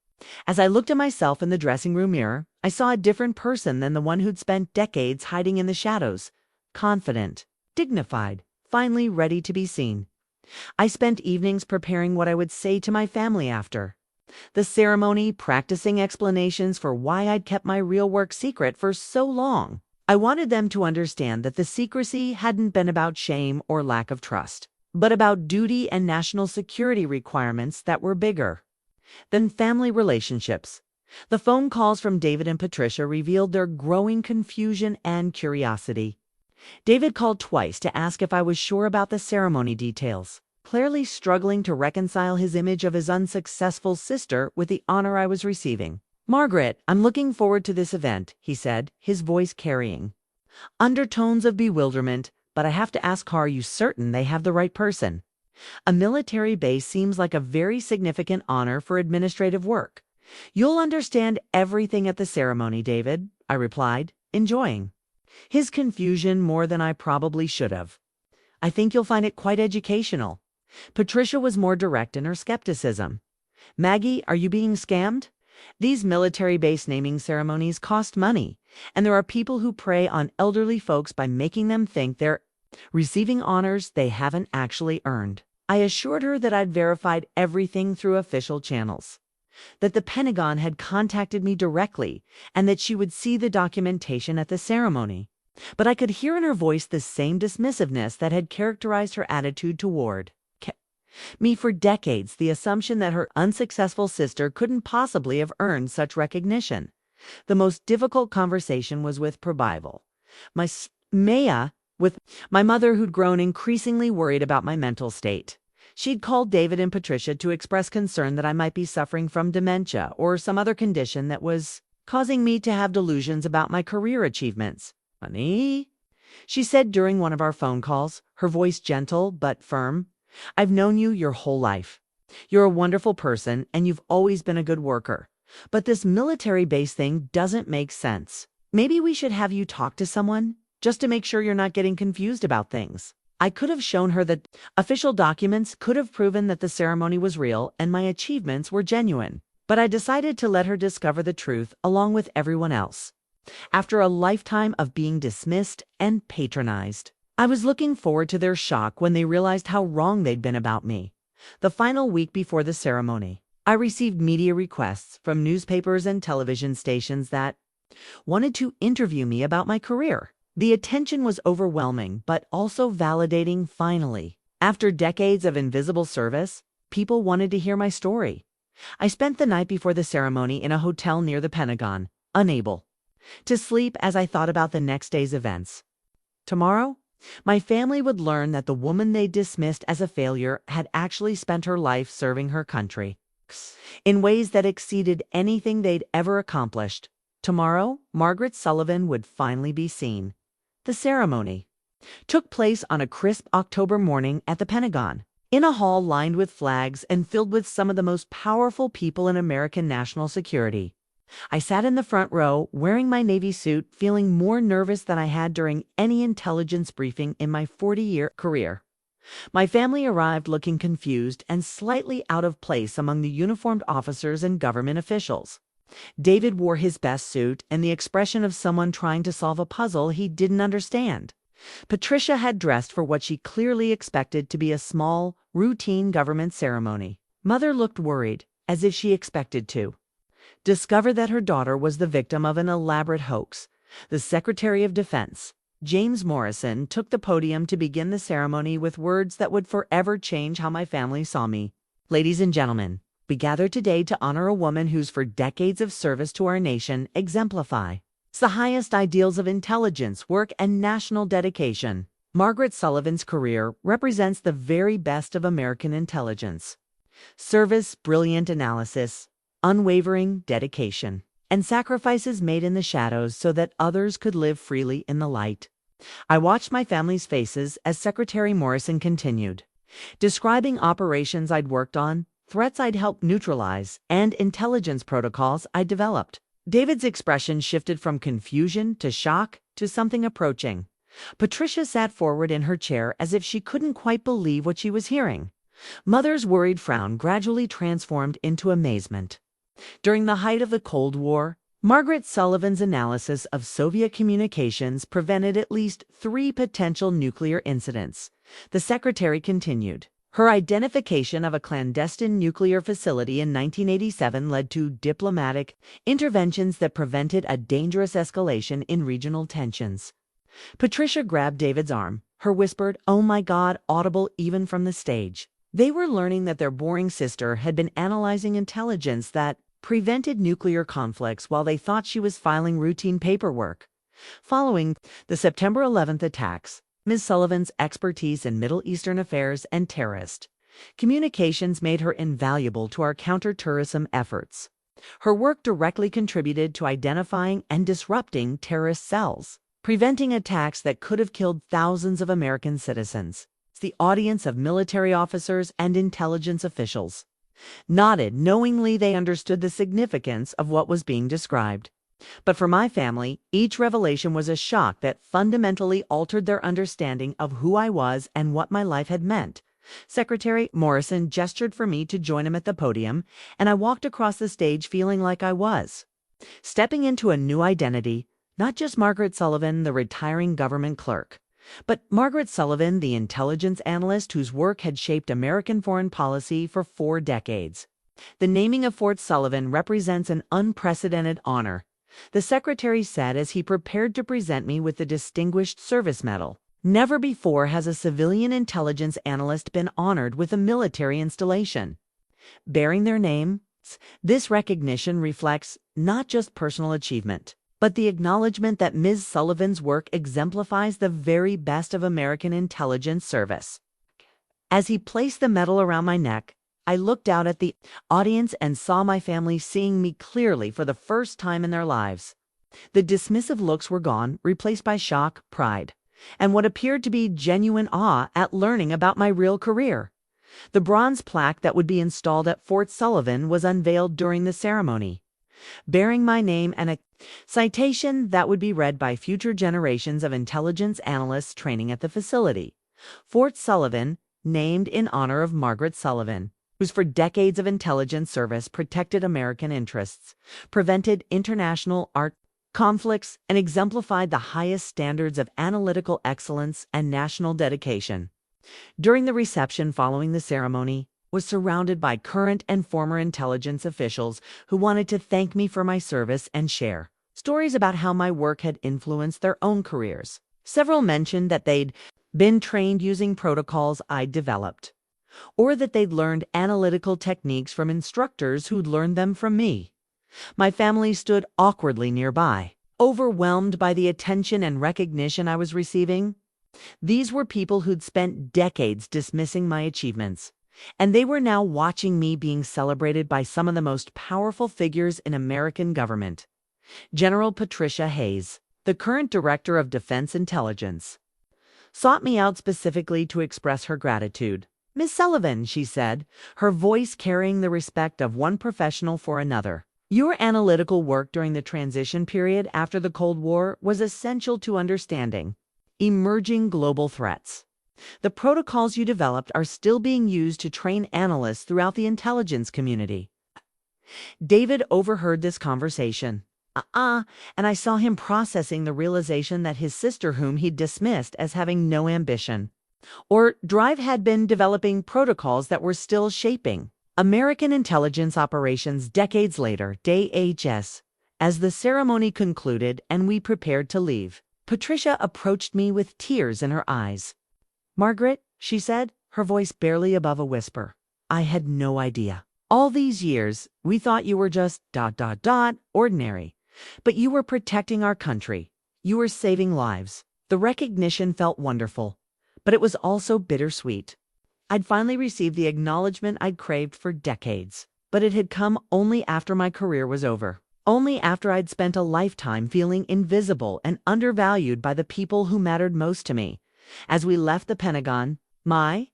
As I looked at myself in the dressing room mirror, I saw a different person than the one who'd spent decades hiding in the shadows, confident, dignified, finally ready to be seen. I spent evenings preparing what I would say to my family after the ceremony, practicing explanations for why I'd kept my real work secret for so long. I wanted them to understand that the secrecy hadn't been about shame or lack of trust, but about duty and national security requirements that were bigger than family relationships. The phone calls from David and Patricia revealed their growing confusion and curiosity. David called twice to ask if I was sure about the ceremony details, clearly struggling to reconcile his image of his unsuccessful sister with the honor I was receiving. "Margaret, I'm looking forward to this event," he said, his voice carrying undertones of bewilderment, "but I have to ask, are you certain they have the right person? A military base seems like a very significant honor for administrative work." "You'll understand everything at the ceremony, David," I replied, enjoying his confusion more than I probably should have. "I think you'll find it quite educational." Patricia was more direct in her skepticism. "Maggie, are you being scammed? These military base naming ceremonies cost money, and there are people who prey on elderly folks by making them think they're receiving honors they haven't actually earned." I assured her that I'd verified everything through official channels, that the Pentagon had contacted me directly, and that she would see the documentation at the ceremony. But I could hear in her voice the same dismissiveness that had characterized her attitude toward me for decades, the assumption that her unsuccessful sister couldn't possibly have earned such recognition. The most difficult conversation was with Prebival, Maya, with my mother who'd grown increasingly worried about my mental state. She'd called David and Patricia to express concern that I might be suffering from dementia or some other condition that was causing me to have delusions about my career achievements. Honey, she said during one of our phone calls, her voice gentle but firm, I've known you your whole life. You're a wonderful person and you've always been a good worker. But this military base thing doesn't make sense. Maybe we should have you talk to someone just to make sure you're not getting confused about things. I could have shown her that official documents could have proven that the ceremony was real and my achievements were genuine. But I decided to let her discover the truth along with everyone else. After a lifetime of being dismissed and patronized, I was looking forward to their shock when they realized how wrong they'd been about me. The final week before the ceremony, I received media requests from newspapers and television stations that wanted to interview me about my career. The attention was overwhelming, but also validating finally. After decades of invisible service, people wanted to hear my story. I spent the night before the ceremony in a hotel near the Pentagon, unable to sleep as I thought about the next day's events. Tomorrow, my family would learn that the woman they dismissed as a failure had actually spent her life serving her country in ways that exceeded anything they'd ever accomplished. Tomorrow, Margaret Sullivan would finally be seen. The ceremony took place on a crisp October morning at the Pentagon, in a hall lined with flags and filled with some of the most powerful people in American national security. I sat in the front row, wearing my Navy suit, feeling more nervous than I had during any intelligence briefing in my 40-year career. My family arrived looking confused and slightly out of place among the uniformed officers and government officials. David wore his best suit and the expression of someone trying to solve a puzzle he didn't understand. Patricia had dressed for what she clearly expected to be a small, routine government ceremony. Mother looked worried, as if she expected to discover that her daughter was the victim of an elaborate hoax. The Secretary of Defense, James Morrison, took the podium to begin the ceremony with words that would forever change how my family saw me. Ladies and gentlemen, we gather today to honor a woman whose for decades of service to our nation exemplify the highest ideals of intelligence, work, and national dedication. Margaret Sullivan's career represents the very best of American intelligence. Service, brilliant analysis, unwavering dedication, and sacrifices made in the shadows so that others could live freely in the light. I watched my family's faces as Secretary Morrison continued, describing operations I'd worked on, threats I'd helped neutralize, and intelligence protocols I'd developed. David's expression shifted from confusion to shock to something approaching. Patricia sat forward in her chair as if she couldn't quite believe what she was hearing. Mother's worried frown gradually transformed into amazement. During the height of the Cold War, Margaret Sullivan's analysis of Soviet communications prevented at least 3 potential nuclear incidents. The secretary continued. Her identification of a clandestine nuclear facility in 1987 led to diplomatic interventions that prevented a dangerous escalation in regional tensions. Patricia grabbed David's arm, her whispered, "Oh my God," audible even from the stage. They were learning that their boring sister had been analyzing intelligence that prevented nuclear conflicts while they thought she was filing routine paperwork. Following the September 11th attacks, Ms. Sullivan's expertise in Middle Eastern affairs and terrorist communications made her invaluable to our counterterrorism efforts. Her work directly contributed to identifying and disrupting terrorist cells, preventing attacks that could have killed thousands of American citizens. The audience of military officers and intelligence officials nodded knowingly. They understood the significance of what was being described. But for my family, each revelation was a shock that fundamentally altered their understanding of who I was and what my life had meant. Secretary Morrison gestured for me to join him at the podium, and I walked across the stage feeling like I was stepping into a new identity, not just Margaret Sullivan, the retiring government clerk, but Margaret Sullivan, the intelligence analyst whose work had shaped American foreign policy for 4 decades. The naming of Fort Sullivan represents an unprecedented honor, the secretary said as he prepared to present me with the Distinguished Service Medal. Never before has a civilian intelligence analyst been honored with a military installation bearing their name. This recognition reflects not just personal achievement, but the acknowledgement that Ms. Sullivan's work exemplifies the very best of American intelligence service. As he placed the medal around my neck, I looked out at the audience and saw my family seeing me clearly for the first time in their lives. The dismissive looks were gone, replaced by shock, pride, and what appeared to be genuine awe at learning about my real career. The bronze plaque that would be installed at Fort Sullivan was unveiled during the ceremony, bearing my name and a citation that would be read by future generations of intelligence analysts training at the facility. Fort Sullivan, named in honor of Margaret Sullivan, who's for decades of intelligence service protected American interests, prevented international art conflicts, and exemplified the highest standards of analytical excellence and national dedication. During the reception following the ceremony, was surrounded by current and former intelligence officials who wanted to thank me for my service and share stories about how my work had influenced their own careers. Several mentioned that they'd been trained using protocols I'd developed, or that they'd learned analytical techniques from instructors who'd learned them from me. My family stood awkwardly nearby, overwhelmed by the attention and recognition I was receiving. These were people who'd spent decades dismissing my achievements, and they were now watching me being celebrated by some of the most powerful figures in American government. General Patricia Hayes, the current Director of Defense Intelligence, sought me out specifically to express her gratitude. "Miss Sullivan," she said, her voice carrying the respect of one professional for another, "your analytical work during the transition period after the Cold War was essential to understanding emerging global threats. The protocols you developed are still being used to train analysts throughout the intelligence community." David overheard this conversation. And I saw him processing the realization that his sister, whom he'd dismissed as having no ambition or drive, had been developing protocols that were still shaping American intelligence operations decades later. DHS. As the ceremony concluded and we prepared to leave, Patricia approached me with tears in her eyes. "Margaret," she said, her voice barely above a whisper, "I had no idea. All these years, we thought you were just ... ordinary. But you were protecting our country. You were saving lives." The recognition felt wonderful, but it was also bittersweet. I'd finally received the acknowledgement I'd craved for decades, but it had come only after my career was over. Only after I'd spent a lifetime feeling invisible and undervalued by the people who mattered most to me. As we left the Pentagon, my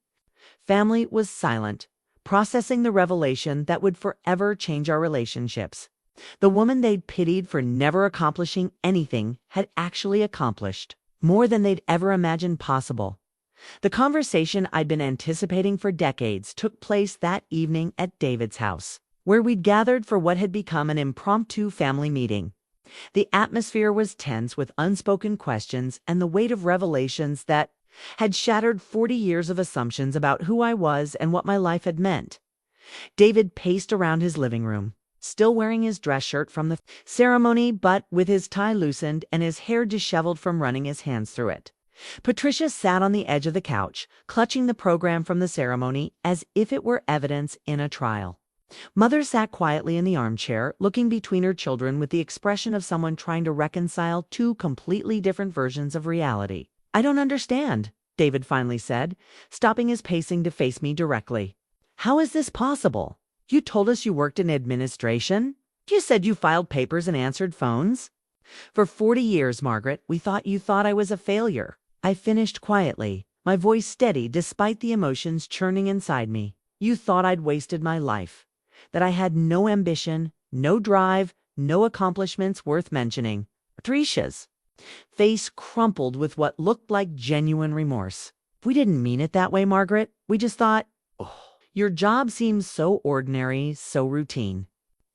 family was silent, processing the revelation that would forever change our relationships. The woman they'd pitied for never accomplishing anything had actually accomplished more than they'd ever imagined possible. The conversation I'd been anticipating for decades took place that evening at David's house, where we'd gathered for what had become an impromptu family meeting. The atmosphere was tense with unspoken questions and the weight of revelations that had shattered 40 years of assumptions about who I was and what my life had meant. David paced around his living room, still wearing his dress shirt from the ceremony, but with his tie loosened and his hair disheveled from running his hands through it. Patricia sat on the edge of the couch, clutching the program from the ceremony as if it were evidence in a trial. Mother sat quietly in the armchair, looking between her children with the expression of someone trying to reconcile two completely different versions of reality. "I don't understand," David finally said, stopping his pacing to face me directly. "How is this possible? You told us you worked in administration. You said you filed papers and answered phones. For 40 years, Margaret, we thought you thought I was a failure." I finished quietly, my voice steady despite the emotions churning inside me. "You thought I'd wasted my life, that I had no ambition, no drive, no accomplishments worth mentioning." Patricia's face crumpled with what looked like genuine remorse. "We didn't mean it that way, Margaret. We just thought, your job seems so ordinary, so routine.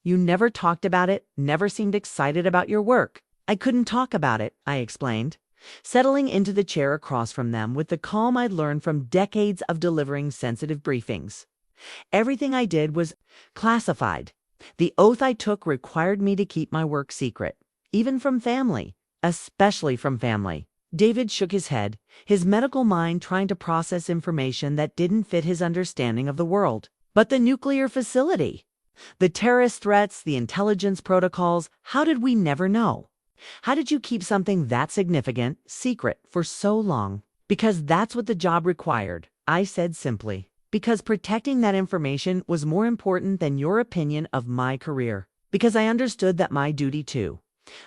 You never talked about it, never seemed excited about your work." "I couldn't talk about it," I explained, settling into the chair across from them with the calm I'd learned from decades of delivering sensitive briefings. "Everything I did was classified. The oath I took required me to keep my work secret, even from family, especially from family." David shook his head, his medical mind trying to process information that didn't fit his understanding of the world. "But the nuclear facility, the terrorist threats, the intelligence protocols, how did we never know? How did you keep something that significant secret for so long? Because that's what the job required, I said simply. Because protecting that information was more important than your opinion of my career. Because I understood that my duty too.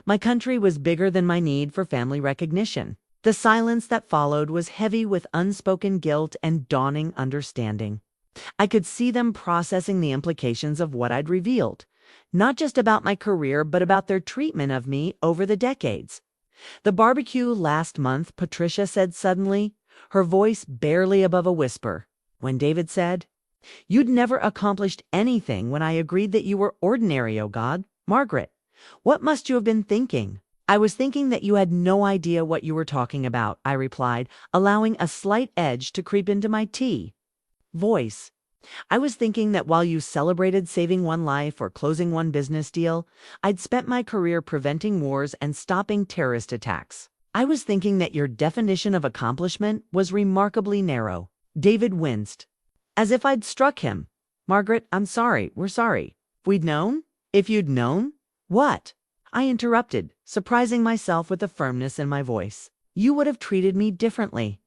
My country was bigger than my need for family recognition. The silence that followed was heavy with unspoken guilt and dawning understanding. I could see them processing the implications of what I'd revealed, not just about my career, but about their treatment of me over the decades. The barbecue last month, Patricia said suddenly, her voice barely above a whisper, when David said, "You'd never accomplished anything when I agreed that you were ordinary, oh God. Margaret, what must you have been thinking?" "I was thinking that you had no idea what you were talking about," I replied, allowing a slight edge to creep into my voice. "I was thinking that while you celebrated saving one life or closing one business deal, I'd spent my career preventing wars and stopping terrorist attacks. I was thinking that your definition of accomplishment was remarkably narrow." David winced, as if I'd struck him. "Margaret, I'm sorry. We're sorry. If you'd known." "What?" I interrupted, surprising myself with the firmness in my voice. "You would have treated me differently.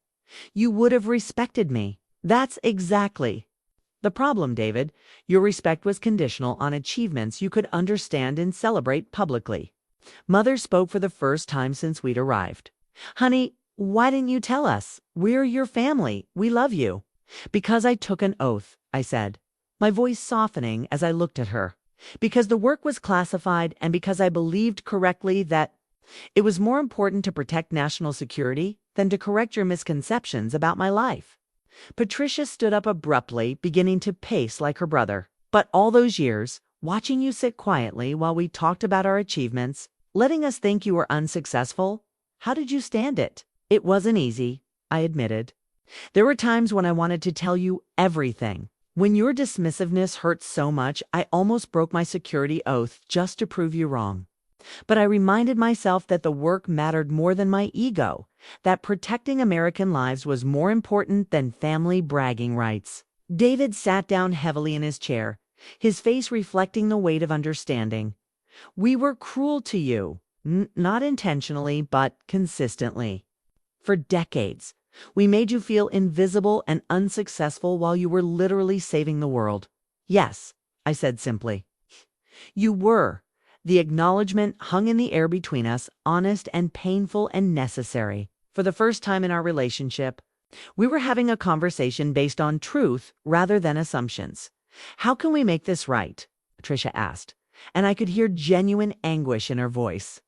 You would have respected me." "That's exactly the problem, David. Your respect was conditional on achievements you could understand and celebrate publicly." Mother spoke for the first time since we'd arrived. "Honey, why didn't you tell us? We're your family. We love you." "Because I took an oath," I said, my voice softening as I looked at her. "Because the work was classified and because I believed correctly that it was more important to protect national security than to correct your misconceptions about my life." Patricia stood up abruptly, beginning to pace like her brother. "But all those years, watching you sit quietly while we talked about our achievements, letting us think you were unsuccessful, how did you stand it?" "It wasn't easy," I admitted. "There were times when I wanted to tell you everything. When your dismissiveness hurt so much, I almost broke my security oath just to prove you wrong. But I reminded myself that the work mattered more than my ego, that protecting American lives was more important than family bragging rights." David sat down heavily in his chair, his face reflecting the weight of understanding. "We were cruel to you, not intentionally, but consistently. For decades, we made you feel invisible and unsuccessful while you were literally saving the world." "Yes," I said simply. "You were." The acknowledgement hung in the air between us, honest and painful and necessary. For the first time in our relationship, we were having a conversation based on truth rather than assumptions. "How can we make this right?" Patricia asked, and I could hear genuine anguish in her voice.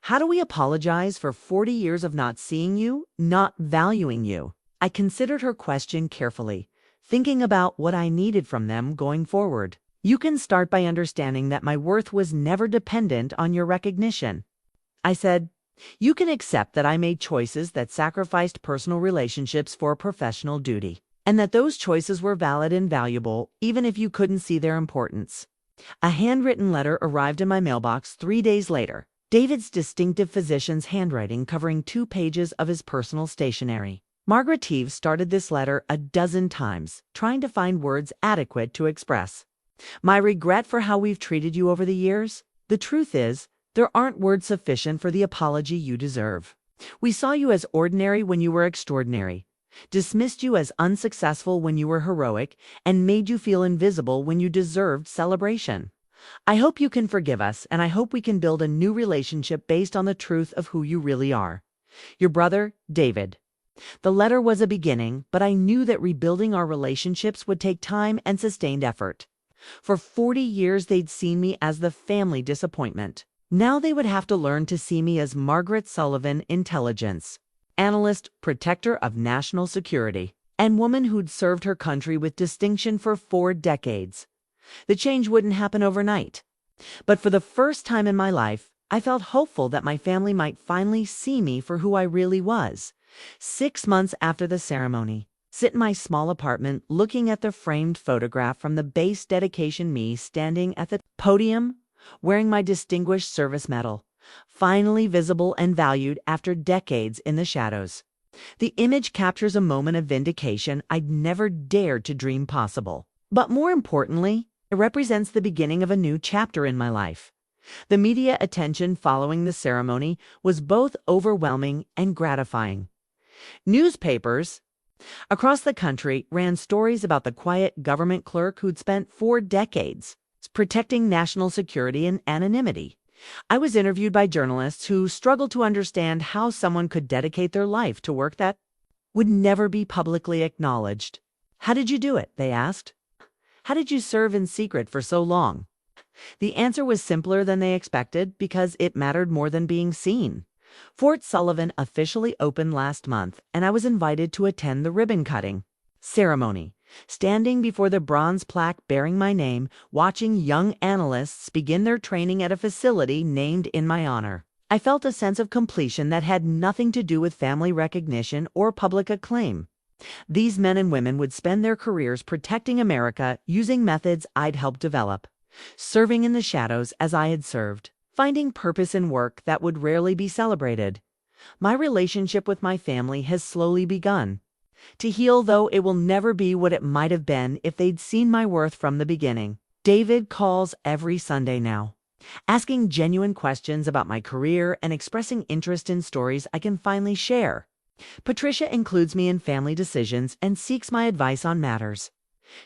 "How do we apologize for 40 years of not seeing you, not valuing you?" I considered her question carefully, thinking about what I needed from them going forward. "You can start by understanding that my worth was never dependent on your recognition," I said. "You can accept that I made choices that sacrificed personal relationships for professional duty, and that those choices were valid and valuable, even if you couldn't see their importance." A handwritten letter arrived in my mailbox 3 days later, David's distinctive physician's handwriting covering 2 pages of his personal stationery. Margaret started this letter a dozen times, trying to find words adequate to express my regret for how we've treated you over the years. The truth is, there aren't words sufficient for the apology you deserve. We saw you as ordinary when you were extraordinary, dismissed you as unsuccessful when you were heroic, and made you feel invisible when you deserved celebration. I hope you can forgive us, and I hope we can build a new relationship based on the truth of who you really are. Your brother, David. The letter was a beginning, but I knew that rebuilding our relationships would take time and sustained effort. For 40 years, they'd seen me as the family disappointment. Now they would have to learn to see me as Margaret Sullivan, intelligence analyst, protector of national security, and woman who'd served her country with distinction for 4 decades. The change wouldn't happen overnight. But for the first time in my life, I felt hopeful that my family might finally see me for who I really was. 6 months after the ceremony, sit in my small apartment looking at the framed photograph from the base dedication, me standing at the podium, wearing my Distinguished Service Medal, finally visible and valued after decades in the shadows. The image captures a moment of vindication I'd never dared to dream possible. But more importantly, it represents the beginning of a new chapter in my life. The media attention following the ceremony was both overwhelming and gratifying. Newspapers across the country ran stories about the quiet government clerk who'd spent 4 decades protecting national security in anonymity. I was interviewed by journalists who struggled to understand how someone could dedicate their life to work that would never be publicly acknowledged. "How did you do it?" they asked. "How did you serve in secret for so long?" The answer was simpler than they expected because it mattered more than being seen. Fort Sullivan officially opened last month, and I was invited to attend the ribbon-cutting ceremony. Standing before the bronze plaque bearing my name, watching young analysts begin their training at a facility named in my honor, I felt a sense of completion that had nothing to do with family recognition or public acclaim. These men and women would spend their careers protecting America using methods I'd helped develop, serving in the shadows as I had served, finding purpose in work that would rarely be celebrated. My relationship with my family has slowly begun to heal, though it will never be what it might have been if they'd seen my worth from the beginning. David calls every Sunday now, asking genuine questions about my career and expressing interest in stories I can finally share. Patricia includes me in family decisions and seeks my advice on matters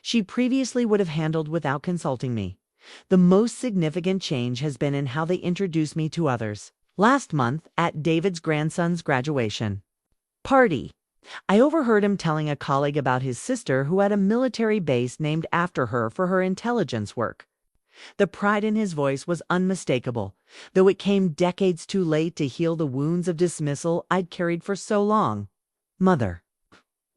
she previously would have handled without consulting me. The most significant change has been in how they introduce me to others. Last month, at David's grandson's graduation party, I overheard him telling a colleague about his sister who had a military base named after her for her intelligence work. The pride in his voice was unmistakable, though it came decades too late to heal the wounds of dismissal I'd carried for so long. Mother,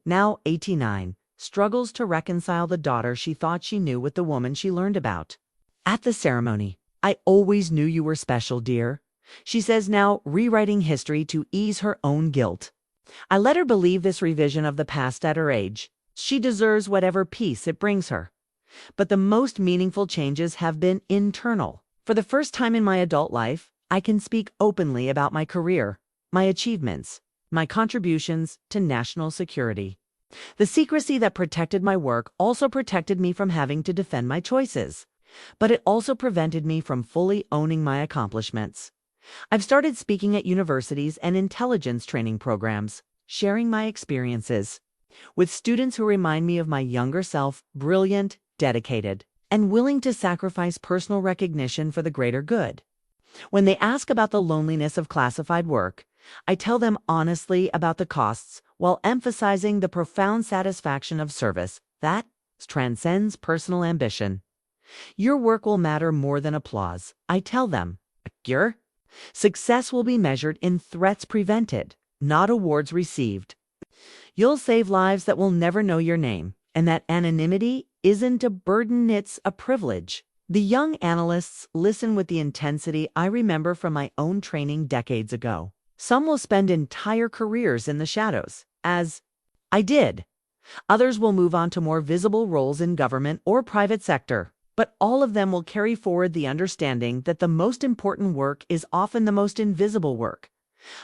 now 89, struggles to reconcile the daughter she thought she knew with the woman she learned about at the ceremony. "I always knew you were special, dear," she says now, rewriting history to ease her own guilt. I let her believe this revision of the past at her age. She deserves whatever peace it brings her. But the most meaningful changes have been internal. For the first time in my adult life, I can speak openly about my career, my achievements, my contributions to national security. The secrecy that protected my work also protected me from having to defend my choices, but it also prevented me from fully owning my accomplishments. I've started speaking at universities and intelligence training programs, sharing my experiences with students who remind me of my younger self, brilliant, dedicated, and willing to sacrifice personal recognition for the greater good. When they ask about the loneliness of classified work, I tell them honestly about the costs while emphasizing the profound satisfaction of service that transcends personal ambition. Your work will matter more than applause, I tell them. Your success will be measured in threats prevented, not awards received. You'll save lives that will never know your name, and that anonymity isn't a burden, it's a privilege. The young analysts listen with the intensity I remember from my own training decades ago. Some will spend entire careers in the shadows, as I did. Others will move on to more visible roles in government or private sector. But all of them will carry forward the understanding that the most important work is often the most invisible work.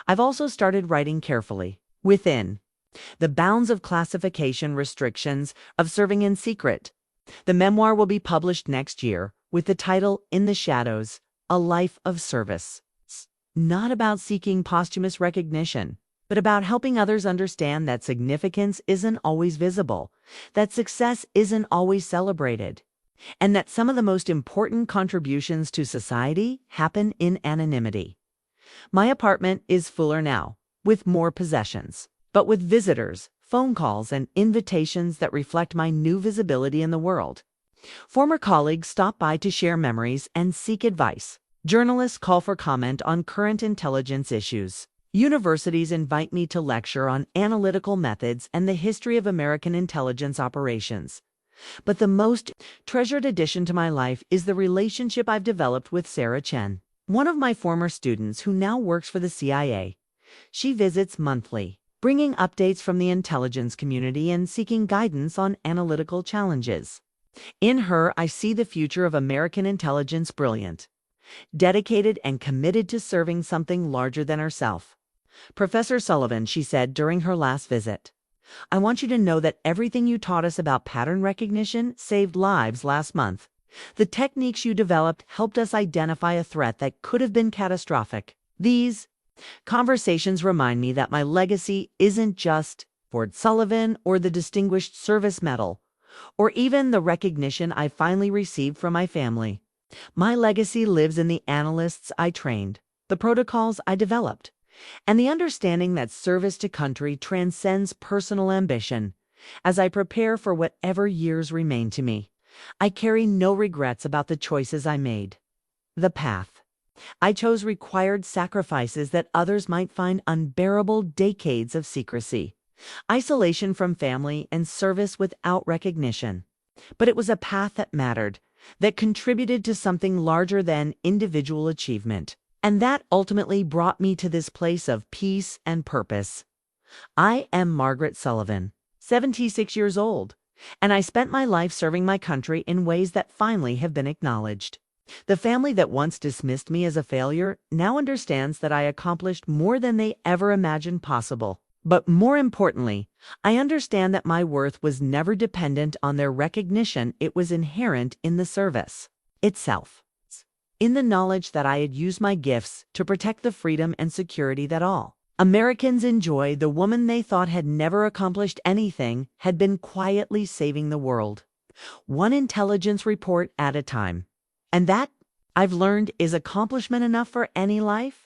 I've also started writing carefully, within the bounds of classification restrictions of serving in secret. The memoir will be published next year with the title In the Shadows, A Life of Service. It's not about seeking posthumous recognition, but about helping others understand that significance isn't always visible, that success isn't always celebrated, and that some of the most important contributions to society happen in anonymity. My apartment is fuller now, with more possessions, but with visitors, phone calls, and invitations that reflect my new visibility in the world. Former colleagues stop by to share memories and seek advice. Journalists call for comment on current intelligence issues. Universities invite me to lecture on analytical methods and the history of American intelligence operations. But the most treasured addition to my life is the relationship I've developed with Sarah Chen, one of my former students who now works for the CIA. She visits monthly, bringing updates from the intelligence community and seeking guidance on analytical challenges. In her, I see the future of American intelligence brilliant, dedicated, and committed to serving something larger than herself. "Professor Sullivan," she said during her last visit, "I want you to know that everything you taught us about pattern recognition saved lives last month. The techniques you developed helped us identify a threat that could have been catastrophic. These conversations remind me that my legacy isn't just Fort Sullivan or the Distinguished Service Medal, or even the recognition I finally received from my family. My legacy lives in the analysts I trained, the protocols I developed, and the understanding that service to country transcends personal ambition. As I prepare for whatever years remain to me, I carry no regrets about the choices I made. The path I chose required sacrifices that others might find unbearable, decades of secrecy, isolation from family, and service without recognition. But it was a path that mattered, that contributed to something larger than individual achievement. And that ultimately brought me to this place of peace and purpose. I am Margaret Sullivan, 76 years old, and I spent my life serving my country in ways that finally have been acknowledged. The family that once dismissed me as a failure now understands that I accomplished more than they ever imagined possible. But more importantly, I understand that my worth was never dependent on their recognition. It was inherent in the service itself, in the knowledge that I had used my gifts to protect the freedom and security that all Americans enjoy. The woman they thought had never accomplished anything had been quietly saving the world, one intelligence report at a time. And that, I've learned, is accomplishment enough for any life.